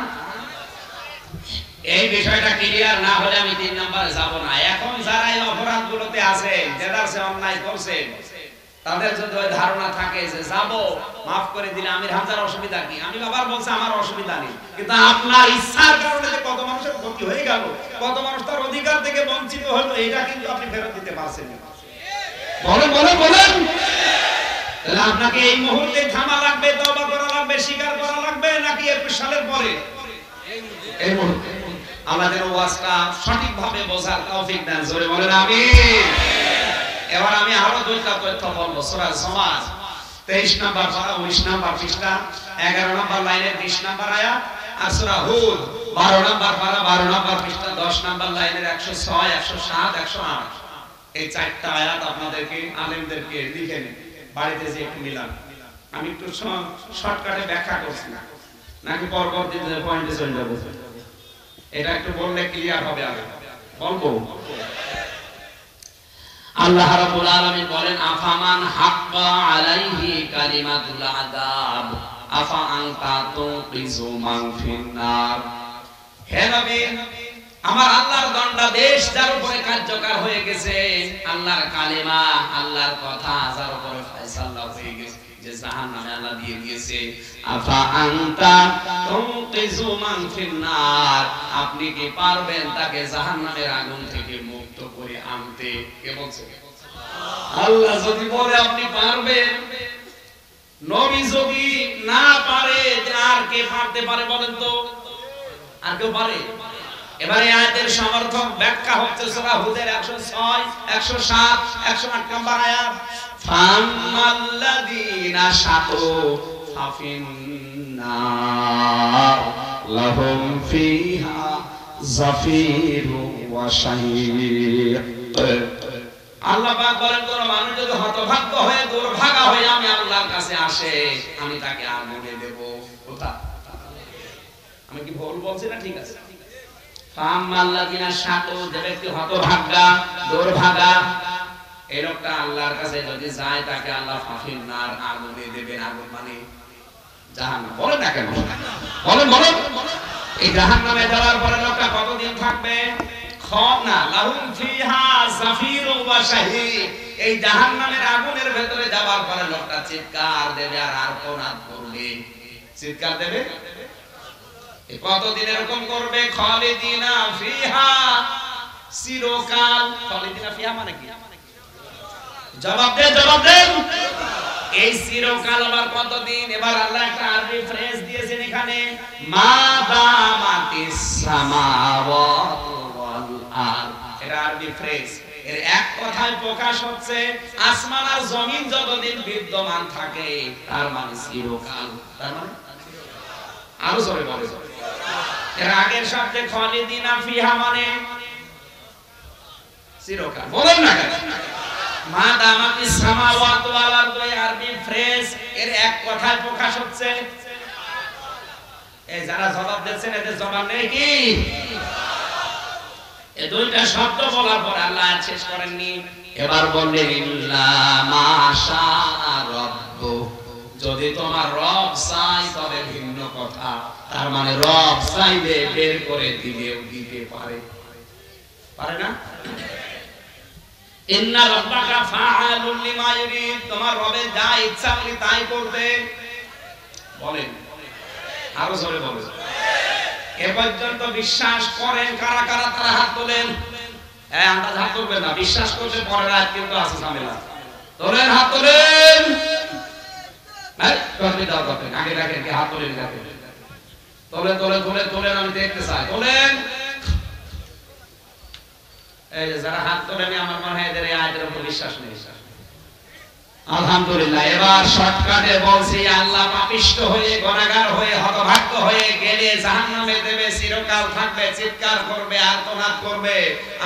এই বিষয়টা ক্লিয়ার না হলে আমি 3 নম্বরে যাব না। এখন যারা এই অপরাধগুলোতে আছে, যারা সে অন্যায় করছে, তাদের যদি ওই ধারণা থাকে যে যাব, মাফ করে দিলে আমির হামজার অসুবিধা কি? আমি বাবার বলছে আমার অসুবিধা নেই, কিন্তু আপনার ইচ্ছার কারণে যে কত মানুষের ক্ষতি হয়ে গেল, কত মানুষ তার অধিকার থেকে বঞ্চিত হলো, এটা কিন্তু আপনি ফেরত দিতে পারছেন না। বলেন বলেন বলেন। তাহলে আপনাকে এই মুহূর্তে থামা লাগবে, তওবা করা লাগবে, স্বীকার করা লাগবে, নাকি 21 সালের পরে? এই মুহূর্তে আমাদের ওয়াজটা সঠিকভাবে বোঝার তৌফিক দেন। জোরে বলেন আমিন। এবার আমি আরো দুইটা তথ্য বলবো। সূরা সমাজ 23 নাম্বার পারা 19 নাম্বার পৃষ্ঠা 11 নাম্বার লাইনের 20 নাম্বার আয়াত, আর সূরা হুদ 12 নাম্বার পারা 12 নাম্বার পৃষ্ঠা 10 নাম্বার লাইনের 106, 107, 108। এই চারটা আয়াত আপনাদেরকে আলেমদেরকে লিখে নিন, বাড়িতে যে একটু মিলান। আমি একটু শর্টকাটে ব্যাখ্যা করছি, নাকি পরবর্তীতে পয়েন্টে চলে যাব? এটা একটু বললে ক্লিয়ার হবে। আগে বলবো। আল্লাহ রাব্বুল আলামিন বলেন, আফামান হাক্কা আলাইহি কালিমাতুল আযাব আফা আনতা তুকিযু মান ফিন্নার। হে নবী, আমার আল্লাহর দণ্ডাদেশ যার উপরে কার্যকর হয়ে গেছে, আল্লাহর কালিমা, আল্লাহর কথা যার উপরে ফয়সালা হয়ে গেছে, যে জাহান্নামে আল্লাহ দিয়ে দিয়েছে, আফা আনতা তুকিযু মান ফিন্নার, আপনি কি পারবেন তাকে জাহান্নামের আগুন থেকে মুক্ত করে আনতে? কে বলছে? আল্লাহ যদি বলে আপনি পারবেন, নবী যদি না পারে, আর কে পারতে পারে বলেন তো? আর কেউ পারে? এবারে আয়াতের সমর্থক ব্যাখ্যা হচ্ছে সূরা হুদের 106, 107, 108 নম্বর আয়াত, ফামাল্লাযীনা শাকু ফাফিন্নার লাহুম ফিহা যাফিরু ওয়া শাহীক। আল্লাহ পাক বলেন, কোন মানুষ যদি হতভাগ্য হয়ে দুর্ভাগা হয়ে আমি আল্লাহর কাছে আসে, আমি তাকে আগুনে দেব। কোথায়? আমি কি ভুল বলছি না? ঠিক আছে। ফামাল্লাযীনা শাকু, যে ব্যক্তি হতভাগা, দুর্ভাগা, এই লোকটা আল্লাহর কাছে যদি যায়, তাকে আল্লাহ ফাফিন্নার, আগুনে দেবেন। আগুন মানে জাহান্নাম। বলেন না কেন? বলেন বলেন। এই জাহান্নামে যাওয়ার পরে লোকটা কতদিন থাকবে? খানা লাহুম ফিহা যাফিরু ওয়া শাহীক। এই জাহান্নামের আগুনের ভেতরে যাওয়ার পরে লোকটা চিৎকার দেবে আর আর্তনাদ করবে। চিৎকার দেবে। এই কতদিন এরকম করবে? খালিদিনা ফিহা, চিরকাল। খালিদিনা ফিহা মানে কি? জবাব দেন, জবাব দেন। এই চিরকাল আবার কতদিন? এবার আল্লাহ একটা আরবি ফ্রেজ দিয়েছেন এখানে, মা দামাতিস সামাওয়াতু ওয়াল আরদ। এটা আরবি ফ্রেজ। এর এক কথায় প্রকাশ হচ্ছে আসমান আর জমিন যতদিন বিদ্যমান থাকে, তার মানে চিরকাল। তার মানে আরো জোরে বলে। এর আগের শব্দে খালিদিনা ফিহা মানে চিরকাল। বলেন না কেন? মা দামাতিস সামাওয়াতু ওয়াল আরদ, আরবি ফ্রেজ, এর এক কথায় প্রকাশ হচ্ছে। এই যারা জবাব দিচ্ছেন, এদের জবাব নেই কি? এই দুইটা শব্দ বলার পর আল্লাহ শেষ করেননি, এবার বললেন ইল্লা মাশা রাব্বু, যদি তোমার রব চাই তবে ভিন্ন কথা। তার মানে রব চাইলে বের করে দিলেও দিতে পারে, পারে না? ইন্না রাব্বাকা ফাআলুন লিমা ইউরিদ, তোমার রবে যা ইচ্ছা উনি তাই করতে বলেন। আরো জোরে বলেন। এ পর্যন্ত বিশ্বাস করেন কারা কারা? তারা হাত তোলেন। আন্দাজ হাত তুলবেন না, বিশ্বাস করতে পরে রাত কিন্তু আছে ঝামেলা। তোলেন, হাত তোলেন। আগে রাখেন, হাত তোলেন, তোলেন তোলেন তোলেন তোলেন, আমি দেখতে চাই, তোলেন। এই যে যারা হাত তোলেন আমার মনে হয় এদের এই আয়াতের উপর বিশ্বাস নেই। আলহামদুলিল্লাহ। এবার শর্টকাটে বলছি, আল্লাহ পাপিষ্ঠ হয়ে গুনাহগার হয়ে হতভাগ্য হয়ে গেলে জাহান্নামে দেবে, চিরকাল থাকবে, চিৎকার করবে, আর্তনাদ করবে।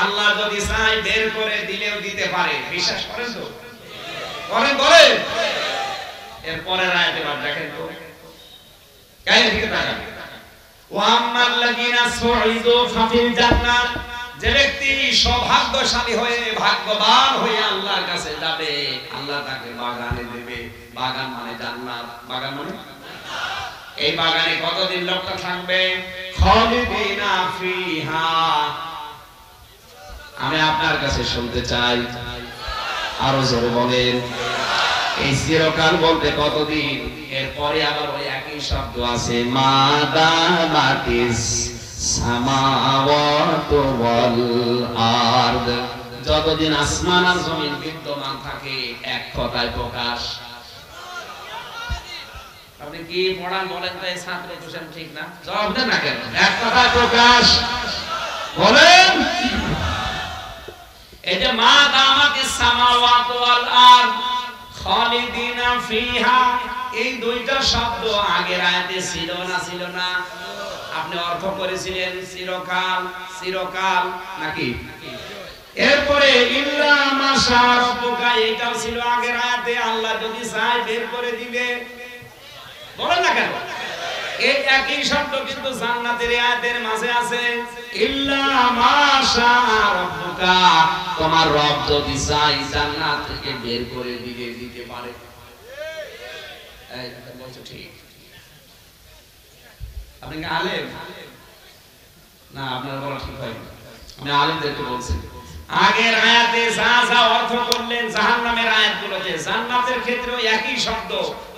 আল্লাহ যদি চায় বের করে দিলেও দিতে পারে। বিশ্বাস করেন তো? করেন বলেন। এর পরের আয়াতে এবার দেখেন তো, কার দিকে তাকান। ওয়া আম্মাল্লাযিনা সুইদু ফাফিল জান্নাত, যে ব্যক্তি সৌভাগ্যশালী হয়ে ভাগ্যবান হয়ে আল্লাহর কাছে যাবে, আল্লাহ তাকে বাগানে দেবে। বাগান মানে জান্নাত। বাগান মানে এই বাগানে কতদিন লোকটা থাকবে? খালিদিনা ফিহা। আমি আপনার কাছে শুনতে চাই, আরো জোরে বলেন। এই চিরকাল বলতে কতদিন? এরপরে আবার ওই একই শব্দ আছে, মাদামাতিস সামাওয়াতু ওয়াল আরদ, যতদিন আসমান আর জমিন বিদ্যমান থাকে। এক কথায় প্রকাশ। আপনি কি পড়ান বলেন তো? এই ছাত্র কোশ্চেন ঠিক না, জবাব দেন না কেন? এক কথায় প্রকাশ বলেন। এই যে মাদামাতিস সামাওয়াতু ওয়াল আরদ খালিদিনা ফিহা, এই দুইটা শব্দ আগের আয়াতে ছিল না? ছিল না? আপনি অর্থ করেছিলেন চিরকাল, চিরকাল নাকি? এরপরে ইল্লা মাশা রাব্বুকা, এটাও ছিল আগের আয়াতে, আল্লাহ যদি চায় বের করে দিবে। বলেন না কেন? এই একই শব্দ কিন্তু জান্নাতের আয়াতের মাঝে আছে, ইল্লা মাশা রাব্বুকা, তোমার রব যদি চায় জান্নাত থেকে বের করে দিলে দিতে পারে। এই বলছো ঠিক? আপনি কি আলেম না? আপনার বলা ঠিক হয় না। আমি আলেমদেরকে বলছি, আগের আয়াতে যা যা অর্থ করলেন জাহান্নামের আয়াতগুলোতে, জান্নাতের ক্ষেত্রেও একই শব্দ।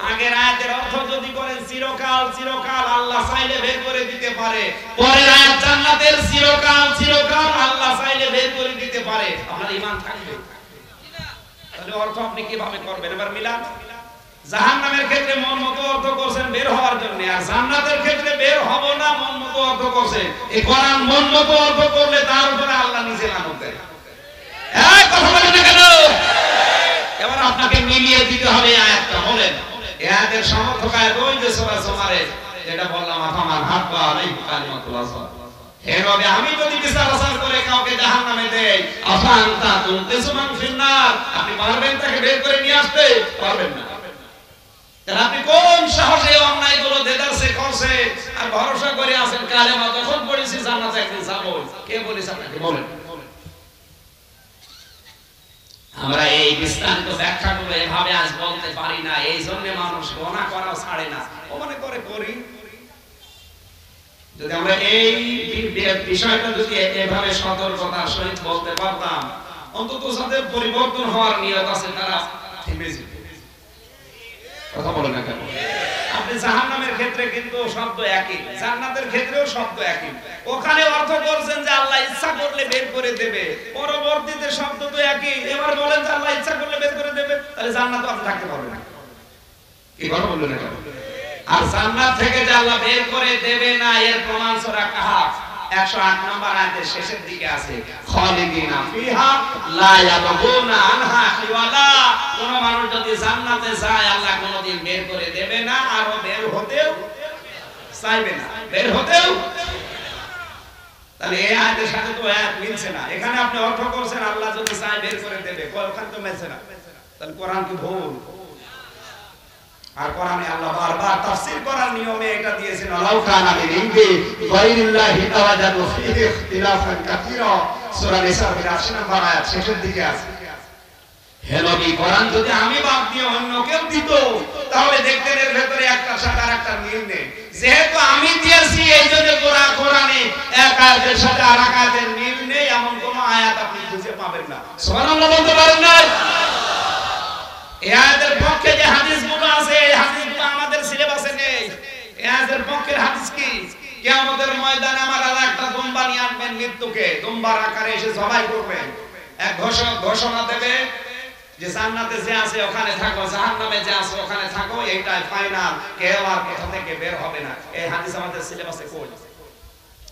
আগের আয়াতের অর্থ যদি করেন চিরকাল, চিরকাল আল্লাহ চাইলে বের করে দিতে পারে। পরের আয়াত জান্নাতের চিরকাল, চিরকাল আল্লাহ চাইলে বের করে দিতে পারে। আপনার ঈমান থাকবে। তাহলে অর্থ আপনি কিভাবে করবেন? এবার মিলান। জাহান্নামের ক্ষেত্রে মন মতো অর্থ করছেন বের হওয়ার জন্য, আর জান্নাতের ক্ষেত্রে বের হব না মন মতো অর্থ করছেন। এই কোরআন মন মতো অর্থ করলে তার উপরে আল্লাহ নিজে লানত দেয়। এই কথা বলেন না কেন? এবার আপনাকে মিলিয়ে দিতে হবে আয়াতটা। বলেন, এই আয়াতের সমর্থক আয়াত ওই যে সূরা জুমারের, যেটা বললাম, আফামান হাক্কা আলাইহি কালিমাতুল্লাহ। হে নবী, আমি যদি বিচার আচার করে কাউকে জাহান্নামে দেই, আফান্তা তুনকিসুমান ফিন্নার, আপনি পারবেন তাকে বের করে নিয়ে আসতে? পারবেন না। তাহলে আপনি কোন সাহসে অন্যায়গুলো দেদারসে করছে আর ভরসা করে আছেন কালেমা যখন পড়েছি জান্নাতে একদিন যাব? কে বলেছে আপনাকে? বলেন। আমরা এই বিস্তারিত ব্যাখ্যাগুলো এভাবে আজ বলতে পারি না, এই জন্য মানুষ গোনা করাও ছাড়ে না। ও মনে করে করি। যদি আমরা এই বিষয়টা যদি এভাবে সতর্কতার সহিত বলতে পারতাম, অন্তত যাদের পরিবর্তন হওয়ার নিয়ত আছে তারা থেমে যেত। কথা বলেন না কেন? আপনি জাহান্নামের ক্ষেত্রে কিন্তু শব্দ একই, জান্নাতের ক্ষেত্রেও শব্দ একই। ওখানে অর্থ করছেন যে আল্লাহ ইচ্ছা করলে বের করে দেবে, পরবর্তীতে শব্দ তো একই। এবার বলেন যে আল্লাহ ইচ্ছা করলে বের করে দেবে, তাহলে জান্নাতে আপনি থাকতে পারবেন না। কি কথা বললেন না কেন? আর জান্নাত থেকে যে আল্লাহ বের করে দেবে না, এর প্রমাণ সূরা কাহফ 108 নম্বর আয়াতের শেষের দিকে আছে, খালিদিনা ফিহা লা ইয়াবগুনা আনহা হিওয়ালা। কোন মানুষ যদি জান্নাতে যায় আল্লাহ কোনদিন বের করে দেবে না, আর বের হতেও চাইবে না, বের হতেও। তাহলে এই আয়াতের সাথে তো আয়াত মিলছে না। এখানে আপনি অর্থ করছেন আল্লাহ যদি চায় বের করে দেবে, ওখানে তো মিলছে না। তাহলে কোরআন কি ভুল? আর কোরআনে আল্লাহ বারবার তাফসীর করার নিয়মে এটা দিয়েছেন, আলাউ কানা মিন ইনদি গায়রিল্লাহি তাওয়াজাদু ফীহি ইখতিলাফান কাসীরা। সূরা নিসা 82 নম্বর আয়াত শেষের দিকে আছে। হে নবী, কোরআন যদি আমি বাদ দিয়ে অন্য কেউ দিত তাহলে দেখতেন এর ভেতরে একটা সাথে আরেকটা মিল নেই। যেহেতু আমি দিয়েছি এই জন্য কোরআনে এক আয়াতের সাথে আরেক আয়াতের মিল নেই এমন কোন আয়াত আপনি খুঁজে পাবেন না। সুবহানাল্লাহ বলতে পারেন না? এই আয়াতের পক্ষে যে হাদিসগুলো আছে এই হাদিসগুলো আমাদের সিলেবাসে নেই। এই আয়াতের পক্ষের হাদিস কি? কিয়ামতের ময়দানে আমার আল্লাহ একটা দুম্বা নিয়ে আনবেন, মৃত্যুকে দুম্বার আকারে এসে জবাই করবেন। এক ঘোষণা দেবে যে জান্নাতে যে আছে ওখানে থাকো, জাহান্নামে যে আছে ওখানে থাকো, এইটাই ফাইনাল, কেউ আর কোথা থেকে বের হবে না। এই হাদিস আমাদের সিলেবাসে কই?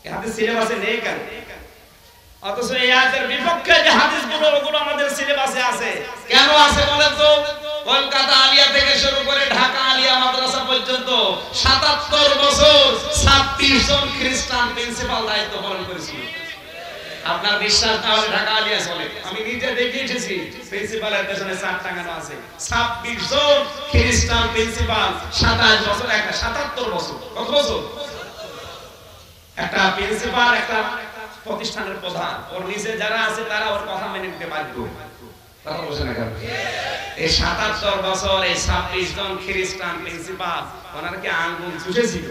এই হাদিস সিলেবাসে নেই কেন? অথচ এই আয়াতের বিপক্ষে যে হাদিসগুলো ওগুলো আমাদের সিলেবাসে আছে। কেন আছে বলেন তো? কলকাতা আলিয়া থেকে শুরু করে ঢাকা আলিয়া মাদ্রাসা পর্যন্ত ৭৭ বছর ২৬ জন খ্রিস্টান প্রিন্সিপাল দায়িত্ব পালন করেছিল। আপনার বিশ্বাস না হলে ঢাকা আলিয়া চলে, আমি নিজে দেখে এসেছি। প্রিন্সিপালের পেছনে ৪ টাঙানো আছে। ২৬ জন খ্রিস্টান প্রিন্সিপাল, ২৭ বছর, একটা ৭৭ বছর। কত বছর? একটা প্রিন্সিপাল একটা প্রতিষ্ঠানের প্রধান, ওর নিচে যারা আছে তারা ওর কথা মেনে নিতে বাধ্য। কথা বলছেন না কেন? এই ৭৭ বছর এই ২৬ জন খ্রিস্টান প্রিন্সিপাল ওনারা কি আঙ্গুল চুষেছিল?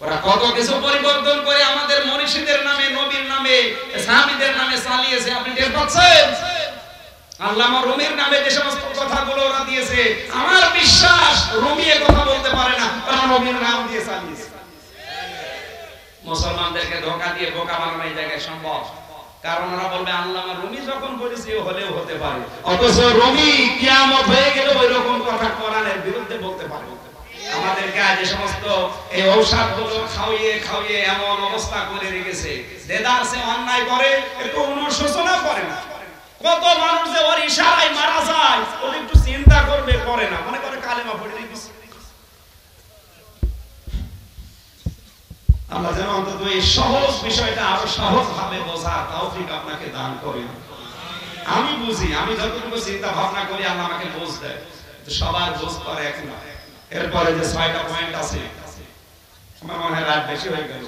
ওরা কত কিছু পরিবর্তন করে আমাদের মনীষীদের নামে, নবীর নামে, সাহাবীদের নামে চালিয়েছে, আপনি টের পাচ্ছেন? আল্লামা রুমির নামে যে সমস্ত কথাগুলো ওরা দিয়েছে, আমার বিশ্বাস রুমি এ কথা বলতে পারে না, ওরা নবীর নাম দিয়ে চালিয়েছে। মুসলমানদেরকে ধোঁকা দিয়ে বোকা বানানো এই জায়গায় সম্ভব, কারণ ওরা বলবে আল্লামা রুমি যখন বলেছে হলেও হতে পারে, অথচ রুমি কিয়ামত হয়ে গেলে ওই রকম কথা কোরআনের বিরুদ্ধে বলতে পারে। আমাদেরকে আজ যে সমস্ত এই ঔষধগুলো খাওয়িয়ে এমন অবস্থা করে রেখেছে, দেদারসে অন্যায় করে, একটু অনুশোচনা করে না। কত মানুষ যে ওর ইশারায় মারা যায়, ও একটু চিন্তা করবে, করে না, মনে করে কালেমা পড়ে রেখেছে। আল্লাহ যেন অন্তত এই সহজ বিষয়টা আরো সহজ ভাবে বোঝার তৌফিক আপনাকে দান করেন। আমি বুঝি, আমি যতটুকু চিন্তা ভাবনা করি আল্লাহ আমাকে বুঝ দেয়, সবার বুঝ করে এক না। এরপরে যে ৬টা পয়েন্ট আছে, আমার মনে হয় রাত বেশি হয়ে গেল,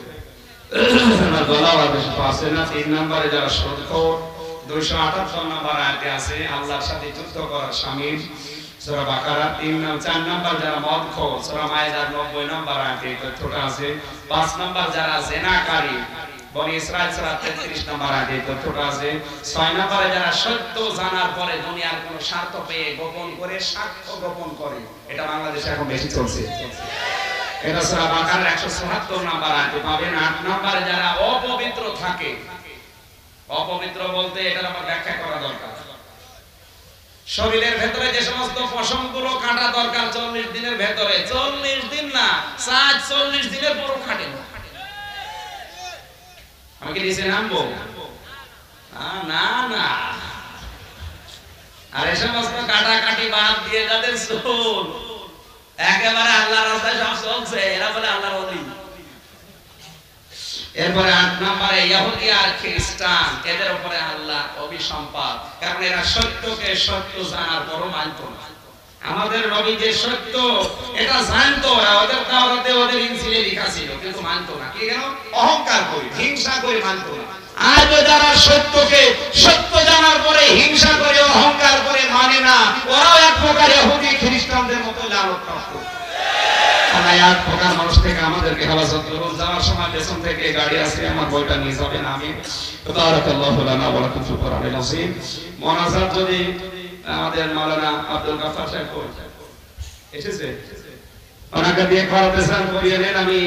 আমার গলাও আর বেশি পাচ্ছে না। ৩ নম্বরে যারা সত্য, ২৭৮ নম্বর আয়াতে আছে আল্লাহর সাথে যুদ্ধ করার শামিল, সূরা বাকারা। ৪ নম্বর যারা মদখোর, সূরা মায়েদার ৯০ নম্বর আয়াতে এই তথ্যটা আছে। ৫ নম্বর যারা জিনাকারী, বনি ইসরাঈল সূরা ৩৩ নম্বর আয়াতে এই তথ্যটা আছে। ৬ নম্বরে যারা সত্য জানার পরে দুনিয়ার কোনো স্বার্থ পেয়ে গোপন করে, সাক্ষ্য গোপন করে, এটা বাংলাদেশে এখন বেশি চলছে। এটা সূরা বাকারার ১৭৪ নম্বর আয়াতে পাবেন। ৮ নম্বরে যারা অপবিত্র থাকে, অপবিত্র বলতে এটার আবার ব্যাখ্যা করা দরকার। শরীরের ভেতরে যে সমস্ত পশমগুলো কাটা দরকার ৪০ দিনের ভেতরে, ৪০ দিন না, ৪০ দিনের পরও কাটে না। আমি কি নিচে নামবো? না না, আর এই সমস্ত কাটাকাটি বাদ দিয়ে যাদের চুল একেবারে আল্লাহর রাস্তায় সব চলছে, এরা বলে আল্লাহর ওলি। এরপরে ৮ নম্বরে ইহুদি আর খ্রিস্টান, এদের উপরে আল্লাহ অভিসম্পাত, কারণ এরা সত্যকে সত্য জানার পরও মানত না। আমাদের নবী যে সত্য এটা জানতো, ওদের তাওরাতে ওদের ইনজিলে লেখা ছিল, কিন্তু মানত না। কি কেন? অহংকার করে, হিংসা করে মানত না। আজ যারা সত্যকে সত্য জানার পরে হিংসা করে, অহংকার করে মানে না, ওরাও এক প্রকার ইহুদি খ্রিস্টানদের মতো লালনপ্রাপ্ত। এক প্রকার মানুষ থেকে আমাদেরকে হেফাজত করুন। যাওয়ার সময় পেছন থেকে গাড়ি আছে, আমার বইটা নিয়ে যাবেন। আমি তাবারাকাল্লাহু লানা ওয়া লাকুম ফিল কোরআনিল নাসিব। মোনাজাত যদি আমাদের মাওলানা আব্দুল গাফফার সাহেব এসেছে, ওনাকে দিয়ে করাতে চান করিয়ে নেন। আমি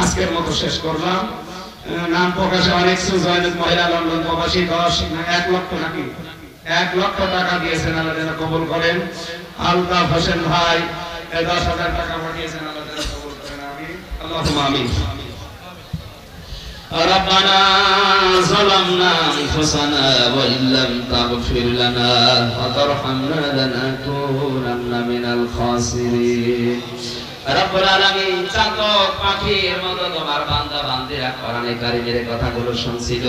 আজকের মতো শেষ করলাম। নাম প্রকাশে অনেক সুজয়নিক মহিলা লন্ডন প্রবাসী ১ লক্ষ নাকি ১ লক্ষ টাকা দিয়েছেন, আল্লাহ যেন কবুল করেন। আলতাফ হোসেন ভাই ১০,০০০ টাকা পাঠিয়েছেন, আল্লাহ যেন কবুল করেন। আমিন, আল্লাহুম্মা আমিন। ربنا ظلمنا أنفسنا وإن لم تغفر لنا وترحمنا لنكونن من الخاسرين রব্বুল আলামিন। চাতক পাখির মতো তোমার বান্দা বান্দিরা কোরআনে কারীমের কথাগুলো শুনছিল,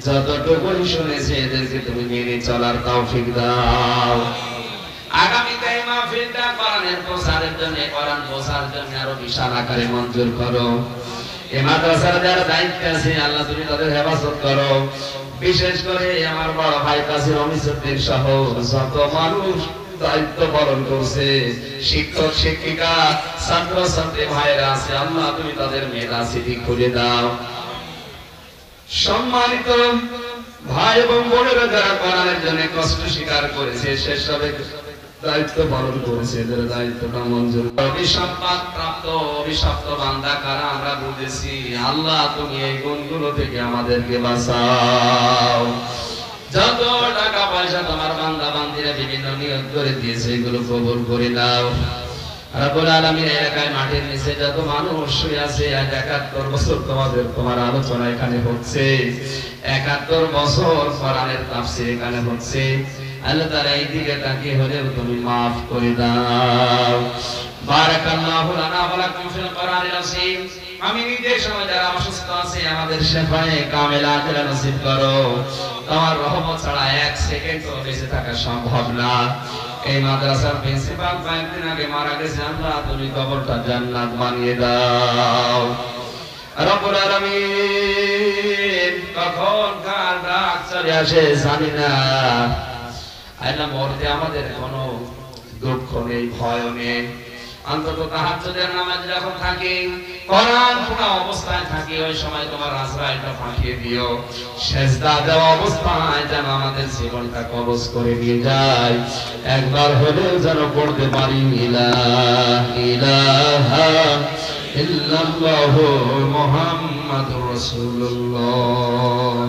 যতটুকুই শুনেছে এদেরকে তুমি মেনে চলার তৌফিক দাও। আগামীতে এই মাহফিলটা কোরআনের প্রচারের জন্য, কোরআন বোঝার জন্য আরো বিশাল আকারে মঞ্জুর করো। এই মাদ্রাসার যারা দায়িত্বে আছে আল্লাহ তুমি তাদের হেফাজত করো। বিশেষ করে আমার বড় ভাই কাজী রমিসউদ্দিন সহ যত মানুষ দায়িত্ব পালন করছে, শিক্ষক শিক্ষিকা ছাত্র ছাত্রী ভাইরা আছে, আল্লাহ তুমি তাদের মেধা সিদ্ধি খুলে দাও। সম্মানিত ভাই এবং বোনেরা যারা কোরআনের জন্য কষ্ট স্বীকার করেছে, সেসবের দায়িত্ব পালন করেছে, এদের দায়িত্বটা মঞ্জুর। অভিসম্পাদ প্রাপ্ত অভিশপ্ত বান্দা কারা আমরা বুঝেছি, আল্লাহ তুমি এই গুণগুলো থেকে আমাদেরকে বাঁচাও। যত টাকা পয়সা তোমার বান্দা বান্দিরা বিভিন্ন নিয়ত করে দিয়েছে, এগুলো কবুল করে নাও। রব্বুল আলামিন এলাকায় মাটির নিচে যত মানুষ শুয়ে আছে, আজ ৭১ বছর তোমার আলোচনা এখানে হচ্ছে, ৭১ বছর কোরআনের তাফসীর এখানে হচ্ছে। আল্লাহ তাআলা এই দিকে তাকিয়ে হলেও তুমি মাফ করে দাও। বারাকাল্লাহু লানা ওয়া লাকুম ফিল কোরআনিল আযীম। আমি নিজের সময় যারা অসুস্থ আছে আমাদের শেফায়ে কামেলা আজরা নসিব করো। তোমার রহমত ছাড়া ১ সেকেন্ডও বেঁচে থাকা সম্ভব না। এই মাদ্রাসার প্রিন্সিপাল কয়েকদিন আগে মারা গেছে, আল্লাহ তুমি কবরটা জান্নাত বানিয়ে দাও। রব্বুল আলামিন কখন কার ডাক চলে আসে জানি না, আল্লাহ মরতে আমাদের কোনো দুঃখ নেই, ভয় নেই। অন্তত তাহাজ্জুদের নামাজ যখন থাকি, কোরআন পড়া অবস্থায় থাকি, ওই সময় তোমার আজরাইলটা পাঠিয়ে দিও, সেজদা দেওয়া অবস্থায় যেন আমাদের জীবনটা কবজ করে নিয়ে যায়। একবার হলেও যেন পড়তে পারি লা ইলাহা ইল্লাল্লাহু মুহাম্মাদুর রাসূলুল্লাহ।